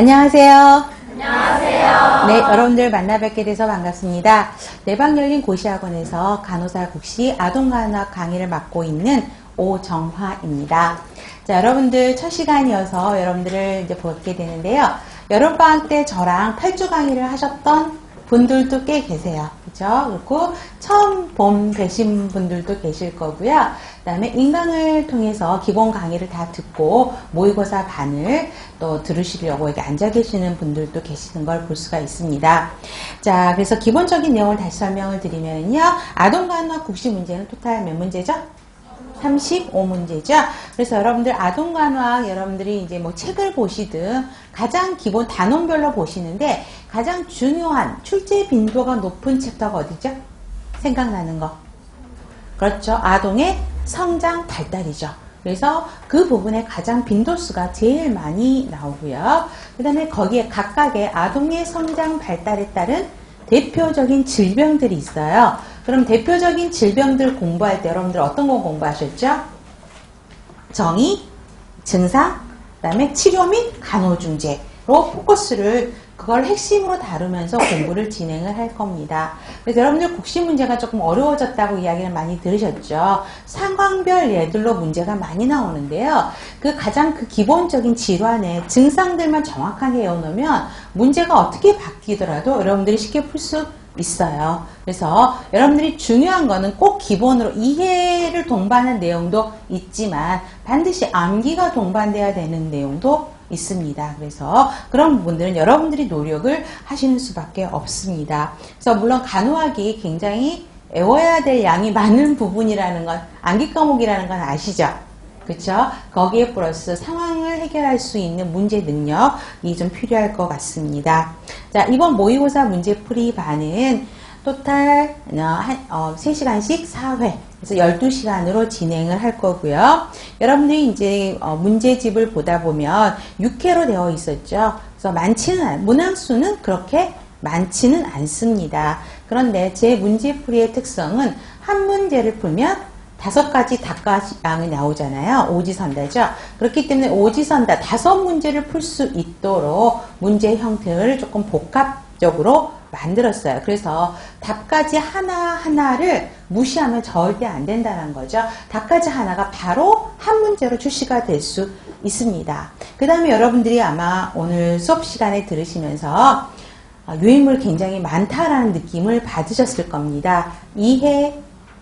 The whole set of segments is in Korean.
안녕하세요. 안녕하세요. 네, 여러분들 만나 뵙게 돼서 반갑습니다. 내방 열린 고시학원에서 간호사 국시 아동간호학 강의를 맡고 있는 오정화입니다. 자, 여러분들 첫 시간이어서 여러분들을 이제 뵙게 되는데요. 여름방학 때 저랑 8주 강의를 하셨던 분들도 꽤 계세요. 그죠? 그리고 처음 뵈신 분들도 계실 거고요. 그 다음에 인강을 통해서 기본 강의를 다 듣고 모의고사 반을 또 들으시려고 이렇게 앉아 계시는 분들도 계시는 걸 볼 수가 있습니다. 자, 그래서 기본적인 내용을 다시 설명을 드리면요. 아동간호학 국시 문제는 토탈 몇 문제죠? 35문제죠. 그래서 여러분들 아동간호학 여러분들이 이제 뭐 책을 보시든 가장 기본 단원별로 보시는데 가장 중요한 출제 빈도가 높은 챕터가 어디죠? 생각나는 거. 그렇죠. 아동의 성장 발달이죠. 그래서 그 부분에 가장 빈도수가 제일 많이 나오고요. 그 다음에 거기에 각각의 아동의 성장 발달에 따른 대표적인 질병들이 있어요. 그럼 대표적인 질병들 공부할 때 여러분들 어떤 거 공부하셨죠? 정의, 증상, 그 다음에 치료 및 간호중재로 포커스를 그걸 핵심으로 다루면서 공부를 진행을 할 겁니다. 그래서 여러분들 국시 문제가 조금 어려워졌다고 이야기를 많이 들으셨죠. 상황별 예들로 문제가 많이 나오는데요. 그 가장 그 기본적인 질환의 증상들만 정확하게 외워놓으면 문제가 어떻게 바뀌더라도 여러분들이 쉽게 풀 수 있어요. 그래서 여러분들이 중요한 거는 꼭 기본으로 이해를 동반한 내용도 있지만 반드시 암기가 동반돼야 되는 내용도 있습니다. 그래서 그런 부분들은 여러분들이 노력을 하시는 수밖에 없습니다. 그래서 물론 간호학이 굉장히 외워야 될 양이 많은 부분이라는 건 암기 과목이라는 건 아시죠? 그렇죠? 거기에 플러스 상황을 해결할 수 있는 문제 능력이 좀 필요할 것 같습니다. 자, 이번 모의고사 문제풀이 반은 토탈 3시간씩 4회 그래서 12시간으로 진행을 할 거고요. 여러분들이 이제 문제집을 보다 보면 6회로 되어 있었죠. 그래서 문항수는 그렇게 많지는 않습니다. 그런데 제 문제풀이의 특성은 한 문제를 풀면 5가지 답가량이 나오잖아요. 오지선다죠. 그렇기 때문에 오지선다 5문제를 풀 수 있도록 문제 형태를 조금 복합적으로 만들었어요. 그래서 답가지 하나하나를 무시하면 절대 안 된다는 거죠. 답가지 하나가 바로 한 문제로 출시가 될 수 있습니다. 그 다음에 여러분들이 아마 오늘 수업 시간에 들으시면서 유인물 굉장히 많다라는 느낌을 받으셨을 겁니다. 2회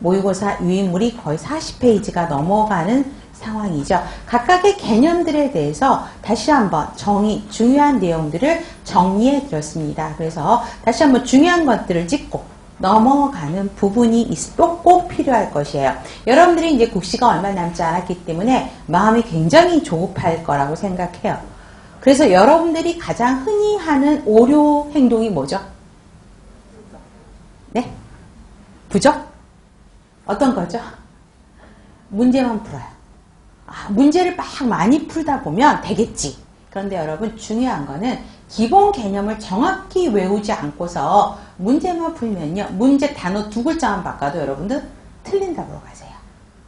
모의고사 유인물이 거의 40페이지가 넘어가는 상황이죠. 각각의 개념들에 대해서 다시 한번 중요한 내용들을 정리해 드렸습니다. 그래서 다시 한번 중요한 것들을 짚고 넘어가는 부분이 꼭 필요할 것이에요. 여러분들이 이제 국시가 얼마 남지 않았기 때문에 마음이 굉장히 조급할 거라고 생각해요. 그래서 여러분들이 가장 흔히 하는 오류 행동이 뭐죠? 네? 부적? 어떤 거죠? 문제만 풀어요. 문제를 막 많이 풀다 보면 되겠지. 그런데 여러분 중요한 거는 기본 개념을 정확히 외우지 않고서 문제만 풀면요. 문제 단어 2글자만 바꿔도 여러분들 틀린다고 가세요.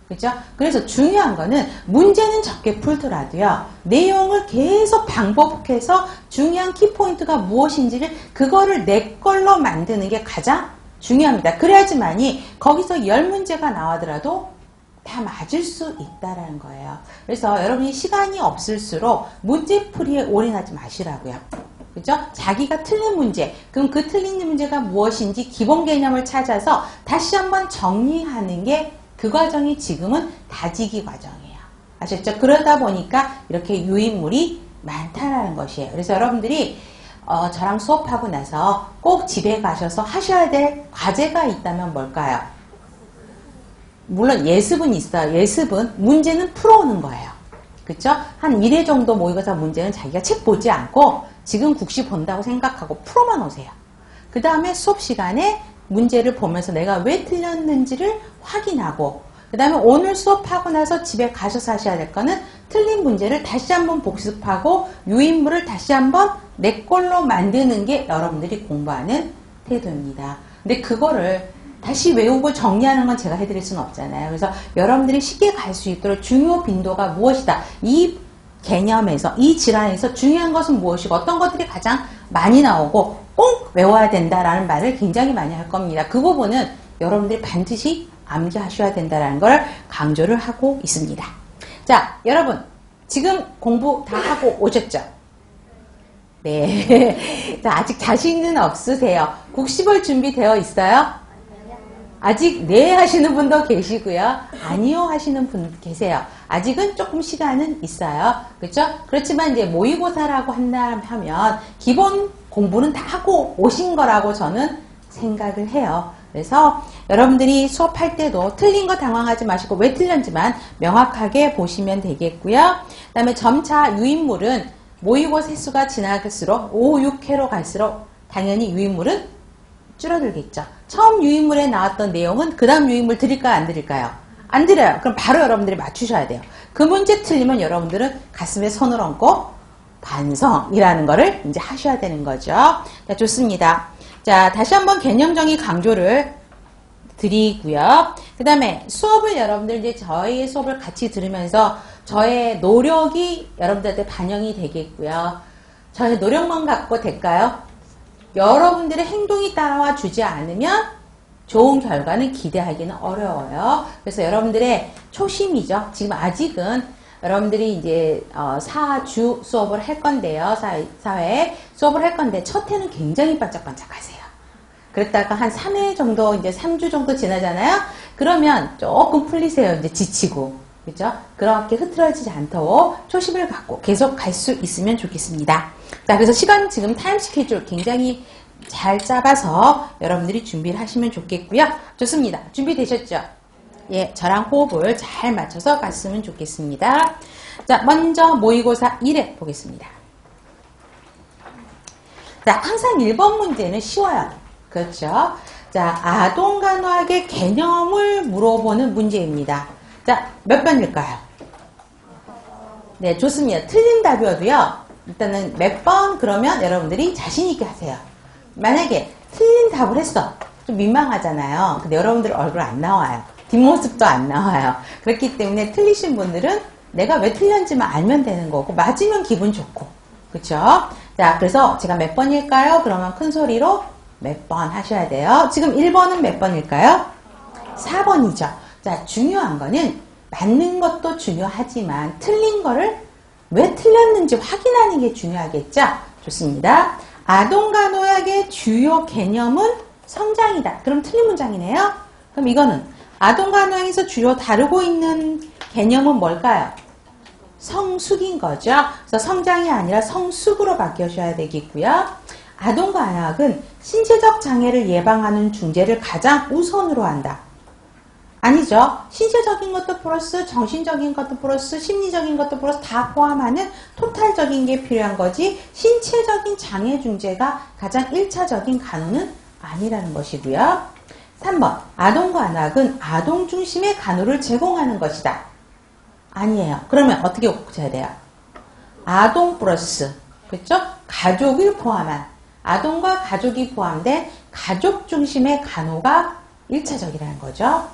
그렇죠? 그래서 중요한 거는 문제는 적게 풀더라도요. 내용을 계속 반복해서 중요한 키포인트가 무엇인지를 그거를 내 걸로 만드는 게 가장 중요합니다. 그래야지만이 거기서 10문제가 나오더라도 다 맞을 수 있다라는 거예요. 그래서 여러분이 시간이 없을수록 문제풀이에 올인하지 마시라고요. 그죠? 자기가 틀린 문제, 그럼 그 틀린 문제가 무엇인지 기본 개념을 찾아서 다시 한번 정리하는 게 그 과정이 지금은 다지기 과정이에요. 아셨죠? 그러다 보니까 이렇게 유인물이 많다라는 것이에요. 그래서 여러분들이 저랑 수업하고 나서 꼭 집에 가셔서 하셔야 될 과제가 있다면 뭘까요? 물론 예습은 있어요. 예습은 문제는 풀어오는 거예요. 그쵸? 한 1회 정도 모의고사 문제는 자기가 책 보지 않고 지금 국시 본다고 생각하고 풀어만 오세요. 그 다음에 수업 시간에 문제를 보면서 내가 왜 틀렸는지를 확인하고 그 다음에 오늘 수업하고 나서 집에 가셔서 하셔야 될 거는 틀린 문제를 다시 한번 복습하고 유인물을 다시 한번 내 걸로 만드는 게 여러분들이 공부하는 태도입니다. 근데 그거를 다시 외우고 정리하는 건 제가 해드릴 수는 없잖아요. 그래서 여러분들이 쉽게 갈 수 있도록 중요 빈도가 무엇이다. 이 개념에서 이 질환에서 중요한 것은 무엇이고 어떤 것들이 가장 많이 나오고 꼭 외워야 된다라는 말을 굉장히 많이 할 겁니다. 그 부분은 여러분들이 반드시 암기하셔야 된다는 걸 강조를 하고 있습니다. 자, 여러분 지금 공부 다 하고 오셨죠? 네. 자, 아직 자신은 없으세요? 국시볼 준비되어 있어요? 아직 네 하시는 분도 계시고요. 아니요 하시는 분 계세요. 아직은 조금 시간은 있어요. 그렇죠? 그렇지만 이제 모의고사라고 하면 기본 공부는 다 하고 오신 거라고 저는 생각을 해요. 그래서 여러분들이 수업할 때도 틀린 거 당황하지 마시고 왜 틀렸지만 명확하게 보시면 되겠고요. 그 다음에 점차 유인물은 모의고사 횟수가 지나갈수록 5, 6회로 갈수록 당연히 유인물은 줄어들겠죠. 처음 유인물에 나왔던 내용은 그 다음 유인물 드릴까요? 안 드릴까요? 안 드려요. 그럼 바로 여러분들이 맞추셔야 돼요. 그 문제 틀리면 여러분들은 가슴에 손을 얹고 반성이라는 거를 이제 하셔야 되는 거죠. 자, 좋습니다. 자, 다시 한번 개념 정의 강조를 드리고요. 그 다음에 수업을 여러분들 이제 저희의 수업을 같이 들으면서 저의 노력이 여러분들한테 반영이 되겠고요. 저의 노력만 갖고 될까요? 여러분들의 행동이 따라와 주지 않으면 좋은 결과는 기대하기는 어려워요. 그래서 여러분들의 초심이죠. 지금 아직은 여러분들이 이제 4주 수업을 할 건데요. 사회 수업을 할 건데 첫 해는 굉장히 반짝반짝 하세요. 그랬다가 한 3회 정도, 이제 3주 정도 지나잖아요? 그러면 조금 풀리세요. 이제 지치고. 그죠? 그렇게 흐트러지지 않도록 초심을 갖고 계속 갈 수 있으면 좋겠습니다. 자, 그래서 시간 지금 타임 스케줄 굉장히 잘 잡아서 여러분들이 준비를 하시면 좋겠고요. 좋습니다. 준비되셨죠? 예, 저랑 호흡을 잘 맞춰서 갔으면 좋겠습니다. 자, 먼저 모의고사 1회 보겠습니다. 자, 항상 1번 문제는 쉬워요. 그렇죠? 자, 아동간호학의 개념을 물어보는 문제입니다. 자, 몇 번일까요? 네, 좋습니다. 틀린 답이어도요. 일단은 몇 번 그러면 여러분들이 자신있게 하세요. 만약에 틀린 답을 했어. 좀 민망하잖아요. 근데 여러분들 얼굴 안 나와요. 뒷모습도 안 나와요. 그렇기 때문에 틀리신 분들은 내가 왜 틀렸는지만 알면 되는 거고 맞으면 기분 좋고. 그쵸? 자, 그래서 제가 몇 번일까요? 그러면 큰 소리로 몇 번 하셔야 돼요. 지금 1번은 몇 번일까요? 4번이죠. 자, 중요한 거는 맞는 것도 중요하지만 틀린 거를 왜 틀렸는지 확인하는 게 중요하겠죠? 좋습니다. 아동간호학의 주요 개념은 성장이다. 그럼 틀린 문장이네요. 그럼 이거는 아동간호학에서 주로 다루고 있는 개념은 뭘까요? 성숙인 거죠. 그래서 성장이 아니라 성숙으로 바뀌어셔야 되겠고요. 아동간호학은 신체적 장애를 예방하는 중재를 가장 우선으로 한다. 아니죠. 신체적인 것도 플러스 정신적인 것도 플러스 심리적인 것도 플러스 다 포함하는 토탈적인 게 필요한 거지 신체적인 장애 중재가 가장 1차적인 간호는 아니라는 것이고요. 3번 아동간호학은 아동 중심의 간호를 제공하는 것이다. 아니에요. 그러면 어떻게 고쳐야 돼요? 아동 플러스 그렇죠? 가족을 포함한 아동과 가족이 포함된 가족 중심의 간호가 1차적이라는 거죠.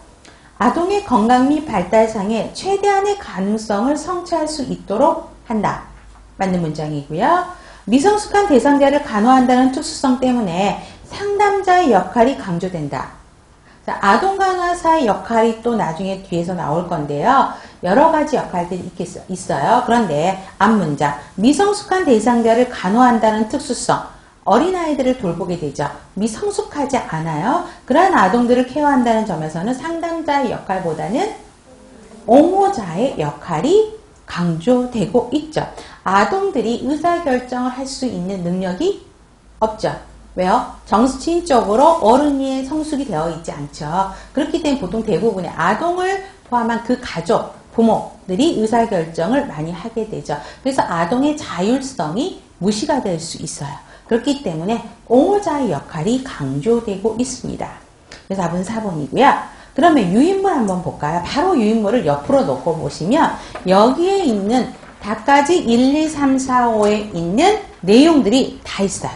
아동의 건강 및 발달상에 최대한의 가능성을 성취할 수 있도록 한다. 맞는 문장이고요. 미성숙한 대상자를 간호한다는 특수성 때문에 상담자의 역할이 강조된다. 자, 아동간호사의 역할이 또 나중에 뒤에서 나올 건데요. 여러 가지 역할들이 있어요. 그런데 앞문장 미성숙한 대상자를 간호한다는 특수성 어린아이들을 돌보게 되죠. 미성숙하지 않아요. 그러한 아동들을 케어한다는 점에서는 상담자의 역할보다는 옹호자의 역할이 강조되고 있죠. 아동들이 의사결정을 할 수 있는 능력이 없죠. 왜요? 정신적으로 어른이 성숙이 되어 있지 않죠. 그렇기 때문에 보통 대부분의 아동을 포함한 그 가족, 부모들이 의사결정을 많이 하게 되죠. 그래서 아동의 자율성이 무시가 될 수 있어요. 그렇기 때문에 옹호자의 역할이 강조되고 있습니다. 그래서 답은 4번이고요. 그러면 유인물 한번 볼까요? 바로 유인물을 옆으로 놓고 보시면 여기에 있는 답까지 1, 2, 3, 4, 5에 있는 내용들이 다 있어요.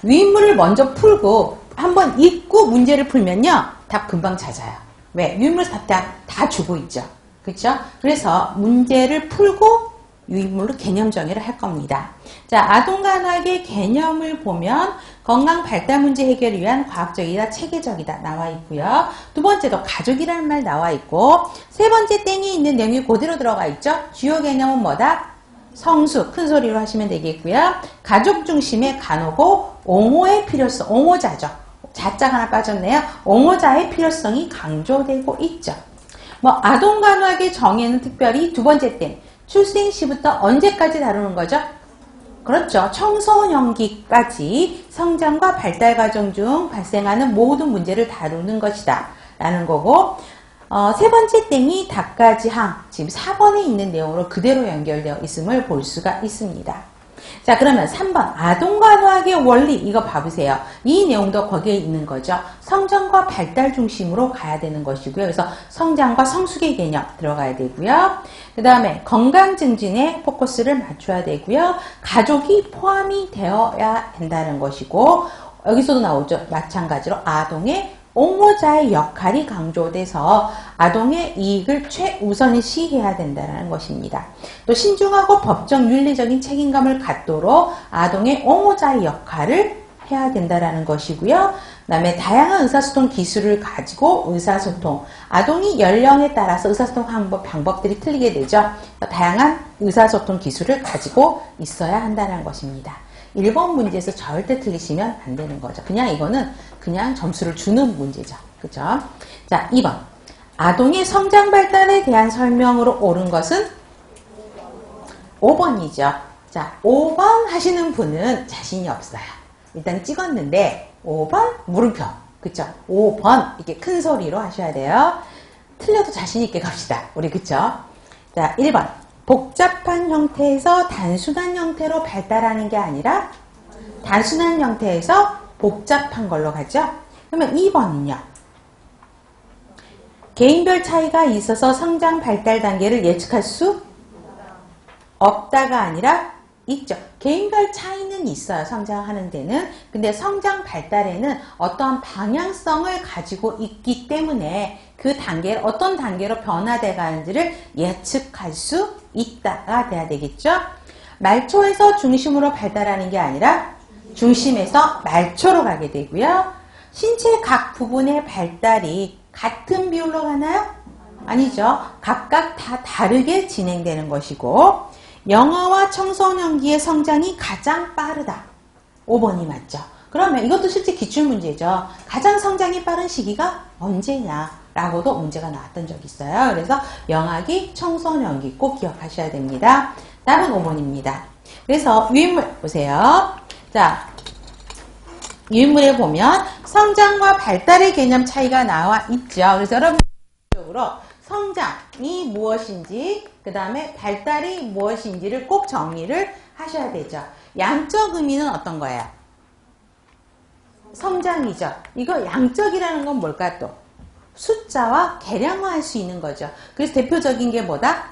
유인물을 먼저 풀고 한번 읽고 문제를 풀면요. 답 금방 찾아요. 왜? 유인물 답 다 주고 있죠. 그렇죠? 그래서 문제를 풀고 유인물로 개념 정의를 할 겁니다. 자, 아동간호학의 개념을 보면 건강 발달 문제 해결을 위한 과학적이다, 체계적이다 나와 있고요. 두 번째도 가족이라는 말 나와 있고, 세 번째 땡이 있는 내용이 그대로 들어가 있죠. 주요 개념은 뭐다? 성수, 큰 소리로 하시면 되겠고요. 가족 중심의 간호고 옹호의 필요성, 옹호자죠. 자자가 하나 빠졌네요. 옹호자의 필요성이 강조되고 있죠. 뭐 아동간호학의 정의는 특별히 두 번째 땡, 출생 시부터 언제까지 다루는 거죠? 그렇죠. 청소년기까지 성장과 발달 과정 중 발생하는 모든 문제를 다루는 것이다 라는 거고, 세 번째 땡이 닭까지 항, 지금 4번에 있는 내용으로 그대로 연결되어 있음을 볼 수가 있습니다. 자, 그러면 3번 아동간호학의 원리, 이거 봐보세요. 이 내용도 거기에 있는 거죠. 성장과 발달 중심으로 가야 되는 것이고요. 그래서 성장과 성숙의 개념 들어가야 되고요. 그 다음에 건강 증진에 포커스를 맞춰야 되고요. 가족이 포함이 되어야 된다는 것이고, 여기서도 나오죠. 마찬가지로 아동의 옹호자의 역할이 강조돼서 아동의 이익을 최우선시해야 된다는 것입니다. 또 신중하고 법적 윤리적인 책임감을 갖도록 아동의 옹호자의 역할을 해야 된다는 것이고요. 그 다음에 다양한 의사소통 기술을 가지고 의사소통, 아동이 연령에 따라서 의사소통 방법들이 틀리게 되죠. 다양한 의사소통 기술을 가지고 있어야 한다는 것입니다. 1번 문제에서 절대 틀리시면 안 되는 거죠. 그냥 이거는 그냥 점수를 주는 문제죠. 그죠? 자, 2번. 아동의 성장 발달에 대한 설명으로 옳은 것은 5번이죠. 자, 5번 하시는 분은 자신이 없어요. 일단 찍었는데 5번 물음표. 그쵸? 5번 이렇게 큰 소리로 하셔야 돼요. 틀려도 자신 있게 갑시다. 우리 그쵸? 자, 1번. 복잡한 형태에서 단순한 형태로 발달하는 게 아니라 단순한 형태에서 복잡한 걸로 가죠. 그러면 2번은요. 개인별 차이가 있어서 성장 발달 단계를 예측할 수 없다가 아니라 있죠. 개인별 차이는 있어요. 성장하는 데는. 근데 성장 발달에는 어떠한 방향성을 가지고 있기 때문에 그 단계를 어떤 단계로 변화돼 가는지를 예측할 수 있다가 돼야 되겠죠. 말초에서 중심으로 발달하는 게 아니라 중심에서 말초로 가게 되고요. 신체 각 부분의 발달이 같은 비율로 가나요? 아니죠. 각각 다 다르게 진행되는 것이고, 영아와 청소년기의 성장이 가장 빠르다. 5번이 맞죠. 그러면 이것도 실제 기출문제죠. 가장 성장이 빠른 시기가 언제냐라고도 문제가 나왔던 적이 있어요. 그래서 영아기, 청소년기 꼭 기억하셔야 됩니다. 답은 5번입니다. 그래서 유인물 보세요. 자, 유인물에 보면 성장과 발달의 개념 차이가 나와 있죠. 그래서 여러분적으로 성장이 무엇인지, 그 다음에 발달이 무엇인지를 꼭 정리를 하셔야 되죠. 양적 의미는 어떤 거예요? 성장이죠. 이거 양적이라는 건 뭘까 또? 숫자와 계량화할 수 있는 거죠. 그래서 대표적인 게 뭐다?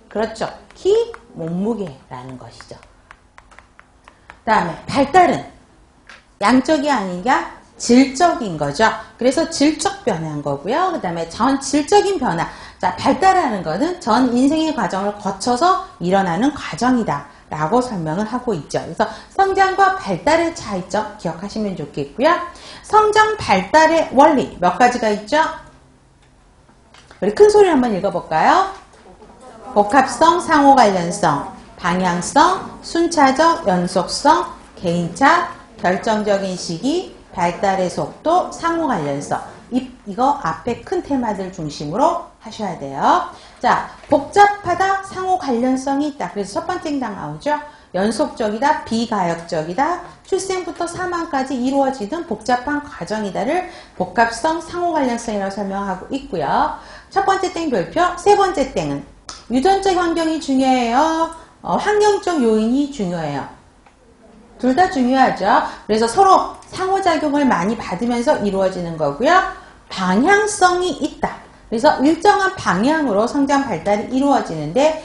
그렇죠. 키, 몸무게라는 것이죠. 그 다음에 발달은 양적이 아니라 질적인 거죠. 그래서 질적 변화인 거고요. 그 다음에 전 질적인 변화. 자, 발달하는 것은 전 인생의 과정을 거쳐서 일어나는 과정이다 라고 설명을 하고 있죠. 그래서 성장과 발달의 차이점 기억하시면 좋겠고요. 성장 발달의 원리 몇 가지가 있죠? 우리 큰 소리 한번 읽어볼까요? 복합성, 상호 관련성, 방향성, 순차적, 연속성, 개인차, 결정적인 시기, 발달의 속도, 상호 관련성. 이거 앞에 큰 테마들 중심으로 하셔야 돼요. 자, 복잡하다, 상호 관련성이 있다. 그래서 첫 번째 당 나오죠. 연속적이다, 비가역적이다, 출생부터 사망까지 이루어지는 복잡한 과정이다를 복합성, 상호 관련성이라고 설명하고 있고요. 첫 번째 땡 별표, 세 번째 땡은 유전적 환경이 중요해요. 환경적 요인이 중요해요. 둘 다 중요하죠. 그래서 서로 상호작용을 많이 받으면서 이루어지는 거고요. 방향성이 있다. 그래서 일정한 방향으로 성장 발달이 이루어지는데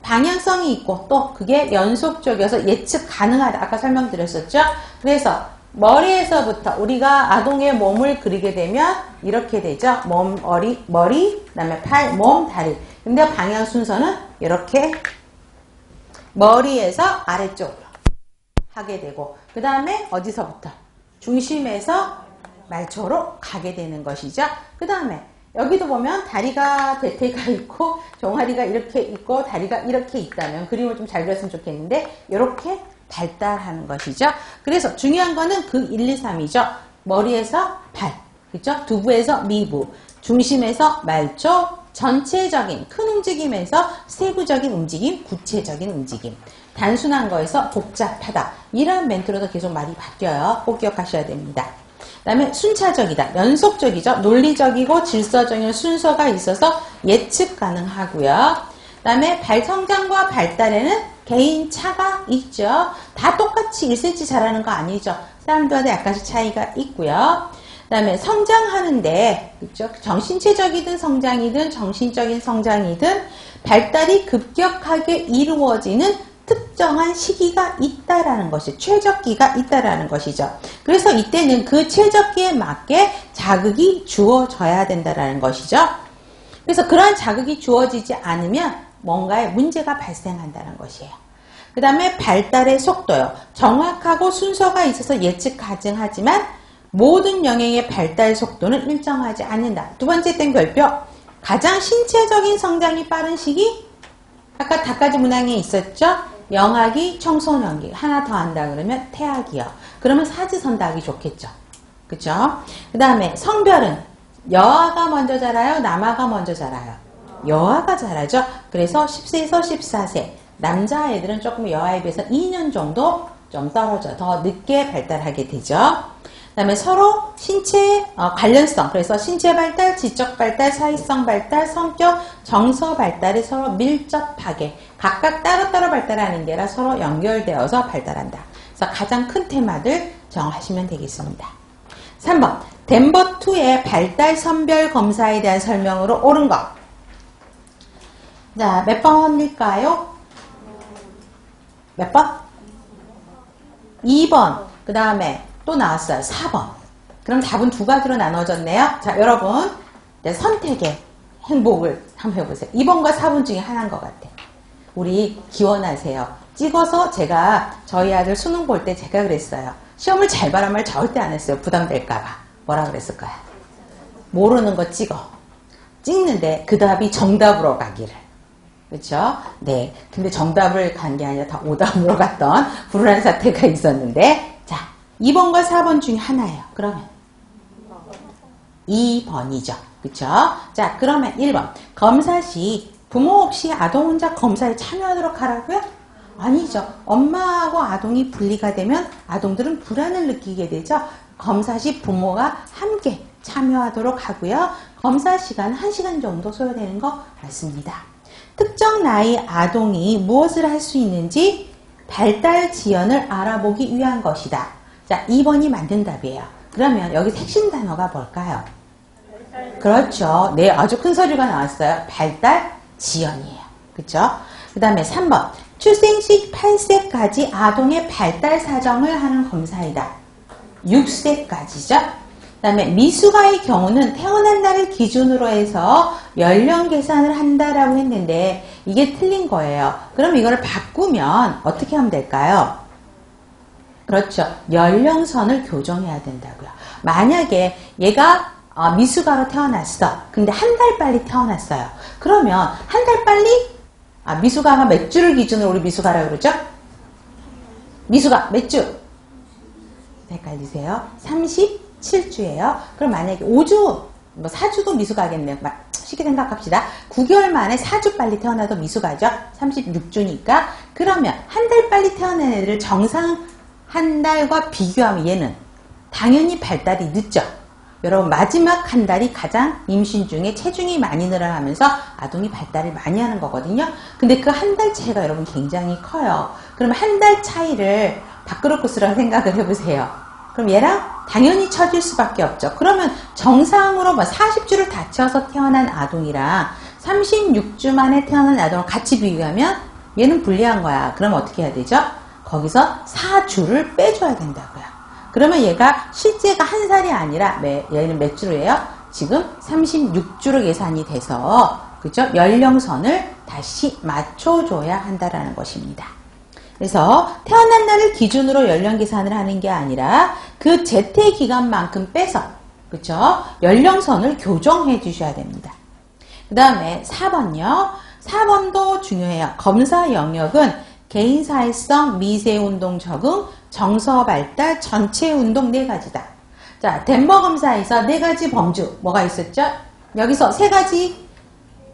방향성이 있고 또 그게 연속적이어서 예측 가능하다. 아까 설명드렸었죠. 그래서 머리에서부터 우리가 아동의 몸을 그리게 되면 이렇게 되죠. 몸, 머리, 그다음에 팔, 몸, 다리. 근데 방향 순서는 이렇게 머리에서 아래쪽으로 하게 되고, 그 다음에 어디서부터? 중심에서 말초로 가게 되는 것이죠. 그 다음에 여기도 보면 다리가 대퇴가 있고 종아리가 이렇게 있고 다리가 이렇게 있다면, 그림을 좀 잘 그렸으면 좋겠는데 이렇게 발달하는 것이죠. 그래서 중요한 거는 그 1, 2, 3이죠. 머리에서 발, 그죠? 두부에서 미부, 중심에서 말초, 전체적인 큰 움직임에서 세부적인 움직임, 구체적인 움직임. 단순한 거에서 복잡하다. 이런 멘트로도 계속 말이 바뀌어요. 꼭 기억하셔야 됩니다. 그 다음에 순차적이다. 연속적이죠. 논리적이고 질서적인 순서가 있어서 예측 가능하고요. 그 다음에 발성장과 발달에는 개인 차가 있죠. 다 똑같이 1cm 자라는 거 아니죠. 사람들마다 약간씩 차이가 있고요. 그 다음에 성장하는데, 그렇죠? 정신체적이든 성장이든 정신적인 성장이든 발달이 급격하게 이루어지는 특정한 시기가 있다라는 것이, 최적기가 있다라는 것이죠. 그래서 이때는 그 최적기에 맞게 자극이 주어져야 된다라는 것이죠. 그래서 그러한 자극이 주어지지 않으면 뭔가에 문제가 발생한다는 것이에요. 그 다음에 발달의 속도요. 정확하고 순서가 있어서 예측 가능하지만 모든 영역의 발달 속도는 일정하지 않는다. 두 번째 땡별표. 가장 신체적인 성장이 빠른 시기? 아까 닭가지 문항에 있었죠? 영아기, 청소년기. 하나 더 한다 그러면 태아기요. 그러면 사지선다 하기 좋겠죠. 그죠? 그 다음에 성별은 여아가 먼저 자라요? 남아가 먼저 자라요? 여아가 자라죠. 그래서 10세에서 14세. 남자애들은 조금 여아에 비해서 2년 정도 좀 떨어져. 더 늦게 발달하게 되죠. 그 다음에 서로 신체 관련성, 그래서 신체 발달, 지적 발달, 사회성 발달, 성격, 정서 발달이 서로 밀접하게 각각 따로따로 발달하는 게 아니라 서로 연결되어서 발달한다. 그래서 가장 큰 테마들 정하시면 되겠습니다. 3번 덴버2의 발달 선별 검사에 대한 설명으로 옳은 것. 자, 몇 번일까요? 몇 번? 2번. 그 다음에 또 나왔어요. 4번. 그럼 답은 두 가지로 나눠졌네요. 자, 여러분 선택의 행복을 한번 해보세요. 2번과 4번 중에 하나인 것 같아. 우리 기원하세요. 찍어서 제가 저희 아들 수능 볼 때 제가 그랬어요. 시험을 잘 봐란 말 절대 안 했어요. 부담될까봐. 뭐라 그랬을까요? 모르는 거 찍어. 찍는데 그 답이 정답으로 가기를. 그렇죠? 네. 근데 정답을 간 게 아니라 다 오답으로 갔던 불운한 사태가 있었는데, 자, 2번과 4번 중에 하나예요. 그러면 2번이죠. 그렇죠? 자, 그러면 1번. 검사 시 부모 없이 아동 혼자 검사에 참여하도록 하라고요? 아니죠. 엄마하고 아동이 분리가 되면 아동들은 불안을 느끼게 되죠. 검사 시 부모가 함께 참여하도록 하고요. 검사 시간 1시간 정도 소요되는 거 맞습니다. 특정 나이 아동이 무엇을 할 수 있는지 발달 지연을 알아보기 위한 것이다. 자, 2번이 맞는 답이에요. 그러면 여기 핵심 단어가 뭘까요? 그렇죠. 네, 아주 큰 서류가 나왔어요. 발달 지연이에요. 그렇죠? 그 다음에 3번. 출생 시 8세까지 아동의 발달 사정을 하는 검사이다. 6세까지죠. 그 다음에 미숙아의 경우는 태어난 날을 기준으로 해서 연령 계산을 한다라고 했는데 이게 틀린 거예요. 그럼 이거를 바꾸면 어떻게 하면 될까요? 그렇죠. 연령선을 교정해야 된다고요. 만약에 얘가 미숙아로 태어났어. 근데 한 달 빨리 태어났어요. 그러면 한 달 빨리 미숙아가 몇 주를 기준으로 우리 미숙아라고 그러죠? 미숙아 몇 주? 헷갈리세요? 37주예요. 그럼 만약에 5주, 4주도 미숙아겠네요. 쉽게 생각합시다. 9개월 만에 4주 빨리 태어나도 미숙아죠? 36주니까. 그러면 한 달 빨리 태어난 애들을 정상 한 달과 비교하면 얘는 당연히 발달이 늦죠. 여러분 마지막 한 달이 가장 임신 중에 체중이 많이 늘어나면서 아동이 발달을 많이 하는 거거든요. 근데 그 한 달 차이가 여러분 굉장히 커요. 그러면 한 달 차이를 밥그릇 코스라고 생각을 해보세요. 그럼 얘랑 당연히 쳐질 수밖에 없죠. 그러면 정상으로 40주를 다 채워서 태어난 아동이랑 36주 만에 태어난 아동을 같이 비교하면 얘는 불리한 거야. 그럼 어떻게 해야 되죠? 거기서 4주를 빼줘야 된다고요. 그러면 얘가 실제가 한 살이 아니라 얘는 몇 주로예요? 지금 36주로 계산이 돼서 그죠? 연령선을 다시 맞춰줘야 한다라는 것입니다. 그래서 태어난 날을 기준으로 연령 계산을 하는 게 아니라 그 재태 기간만큼 빼서 그쵸? 연령선을 교정해 주셔야 됩니다. 그 다음에 4번요. 4번도 중요해요. 검사 영역은 개인사회성, 미세운동 적응, 정서 발달, 전체 운동 4가지다. 자, 덴버 검사에서 4가지 범주 뭐가 있었죠? 여기서 3가지,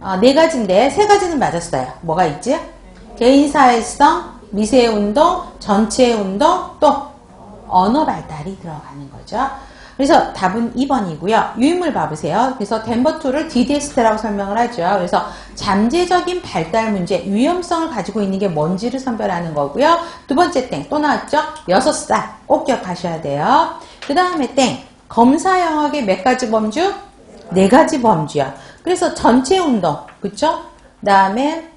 4가지인데 3가지는 맞았어요. 뭐가 있지? 개인사회성, 미세운동, 전체운동, 또 언어 발달이 들어가는 거죠. 그래서 답은 2번이고요. 유인물 봐보세요. 그래서 덴버2를 DDST라고 설명을 하죠. 그래서 잠재적인 발달 문제, 위험성을 가지고 있는 게 뭔지를 선별하는 거고요. 두 번째 땡, 또 나왔죠? 6살, 꼭 기억하셔야 돼요. 그 다음에 땡, 검사 영역의 몇 가지 범주? 4가지 범주야. 그래서 전체 운동, 그쵸? 그 다음에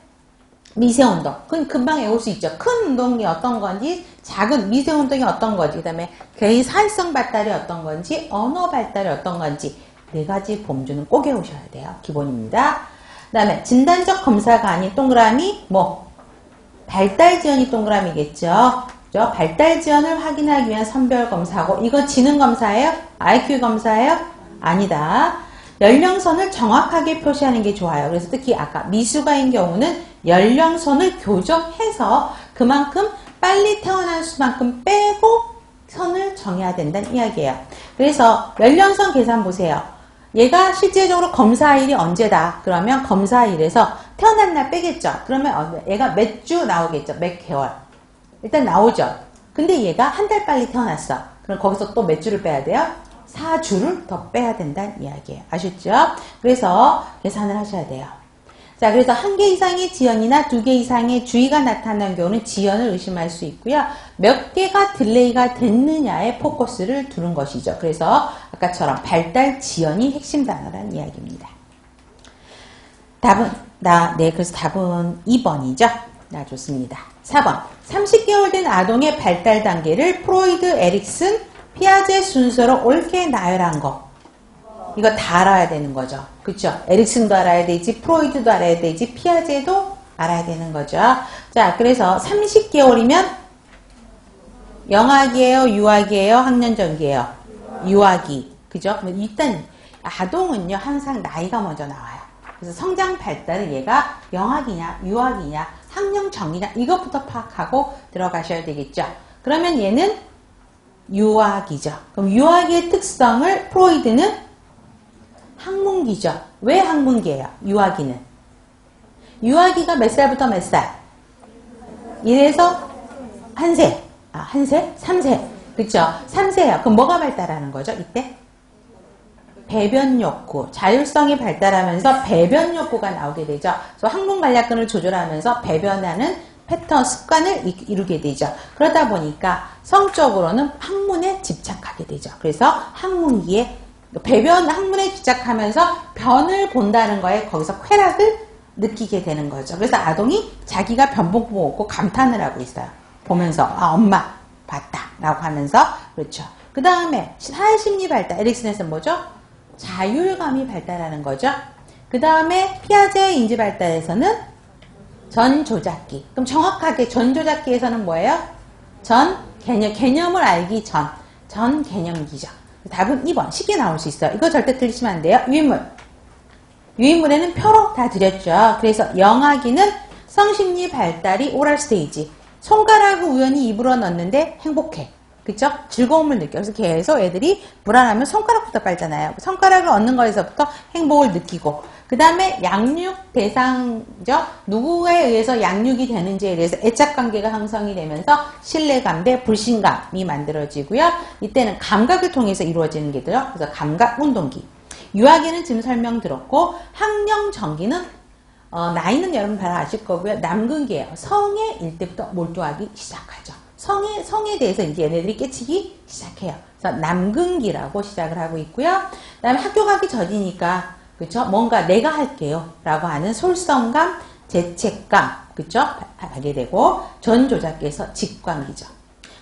미세운동. 그건 금방 외울 수 있죠. 큰 운동이 어떤 건지, 작은 미세운동이 어떤 건지, 그 다음에 개인 사회성 발달이 어떤 건지, 언어 발달이 어떤 건지 4가지 범주는 꼭 외우셔야 돼요. 기본입니다. 그 다음에 진단적 검사가 아닌 동그라미, 뭐 발달 지연이 동그라미겠죠. 그죠? 발달 지연을 확인하기 위한 선별 검사고, 이거 지능 검사예요? IQ 검사예요? 아니다. 연령선을 정확하게 표시하는 게 좋아요. 그래서 특히 아까 미수가인 경우는 연령선을 교정해서 그만큼 빨리 태어날 수만큼 빼고 선을 정해야 된다는 이야기예요. 그래서 연령선 계산 보세요. 얘가 실제적으로 검사일이 언제다? 그러면 검사일에서 태어난 날 빼겠죠. 그러면 얘가 몇 주 나오겠죠. 몇 개월. 일단 나오죠. 근데 얘가 한 달 빨리 태어났어. 그럼 거기서 또 몇 주를 빼야 돼요? 4주를 더 빼야 된다는 이야기예요. 아셨죠? 그래서 계산을 하셔야 돼요. 자, 그래서 1개 이상의 지연이나 2개 이상의 주의가 나타난 경우는 지연을 의심할 수 있고요. 몇 개가 딜레이가 됐느냐에 포커스를 두는 것이죠. 그래서 아까처럼 발달 지연이 핵심 단어라는 이야기입니다. 그래서 답은 2번이죠. 좋습니다. 4번. 30개월 된 아동의 발달 단계를 프로이드, 에릭슨, 피아제 순서로 옳게 나열한 거. 이거 다 알아야 되는 거죠. 그쵸? 에릭슨도 알아야 되지, 프로이드도 알아야 되지, 피아제도 알아야 되는 거죠. 자, 그래서 30개월이면 영아기예요, 유아기예요, 학년전기예요? 유아기. 그죠? 일단 아동은요, 항상 나이가 먼저 나와요. 그래서 성장 발달을 얘가 영아기냐, 유아기냐, 학년전기냐, 이것부터 파악하고 들어가셔야 되겠죠. 그러면 얘는 유아기죠. 그럼 유아기의 특성을 프로이드는 학문기죠. 왜 학문기예요? 유아기는. 유아기가 몇 살부터 몇 살? 1에서 1세. 1세? 3세. 그쵸? 3세예요. 그럼 뭐가 발달하는 거죠? 이때? 배변 욕구. 자율성이 발달하면서 배변 욕구가 나오게 되죠. 그래서 항문 관략근을 조절하면서 배변하는 패턴, 습관을 이루게 되죠. 그러다 보니까 성적으로는 학문에 집착하게 되죠. 그래서 학문기에 학문에 집착하면서 변을 본다는 거에 거기서 쾌락을 느끼게 되는 거죠. 그래서 아동이 자기가 변 보고 감탄을 하고 있어요. 보면서 엄마 봤다 라고 하면서. 그렇죠. 그 다음에 사회심리 발달, 에릭슨에서는 뭐죠? 자율감이 발달하는 거죠. 그 다음에 피아제 인지 발달에서는 전조작기. 그럼 정확하게 전조작기에서는 뭐예요? 개념을 알기 전 개념기죠. 답은 2번. 쉽게 나올 수 있어요. 이거 절대 틀리시면 안 돼요. 유인물. 유인물에는 표로 다 드렸죠. 그래서 영아기는 성심리 발달이 오랄 스테이지. 손가락을 우연히 입으로 넣는데 행복해. 그쵸? 즐거움을 느껴. 그래서 계속 애들이 불안하면 손가락부터 빨잖아요. 손가락을 얻는 거에서부터 행복을 느끼고. 그 다음에 양육 대상죠. 누구에 의해서 양육이 되는지에 대해서 애착관계가 형성이 되면서 신뢰감 대 불신감이 만들어지고요. 이때는 감각을 통해서 이루어지는 게 돼요. 그래서 감각운동기. 유아기는 지금 설명드렸고, 학령전기는 나이는 여러분 잘 아실 거고요. 남근기예요. 성애일 때부터 몰두하기 시작하죠. 성에 대해서 이제 얘네들이 깨치기 시작해요. 그래서 남근기라고 시작을 하고 있고요. 그 다음에 학교 가기 전이니까, 그쵸? 뭔가 내가 할게요. 라고 하는 솔성감, 죄책감, 그쵸? 하게 되고, 전조작기에서 직관기죠.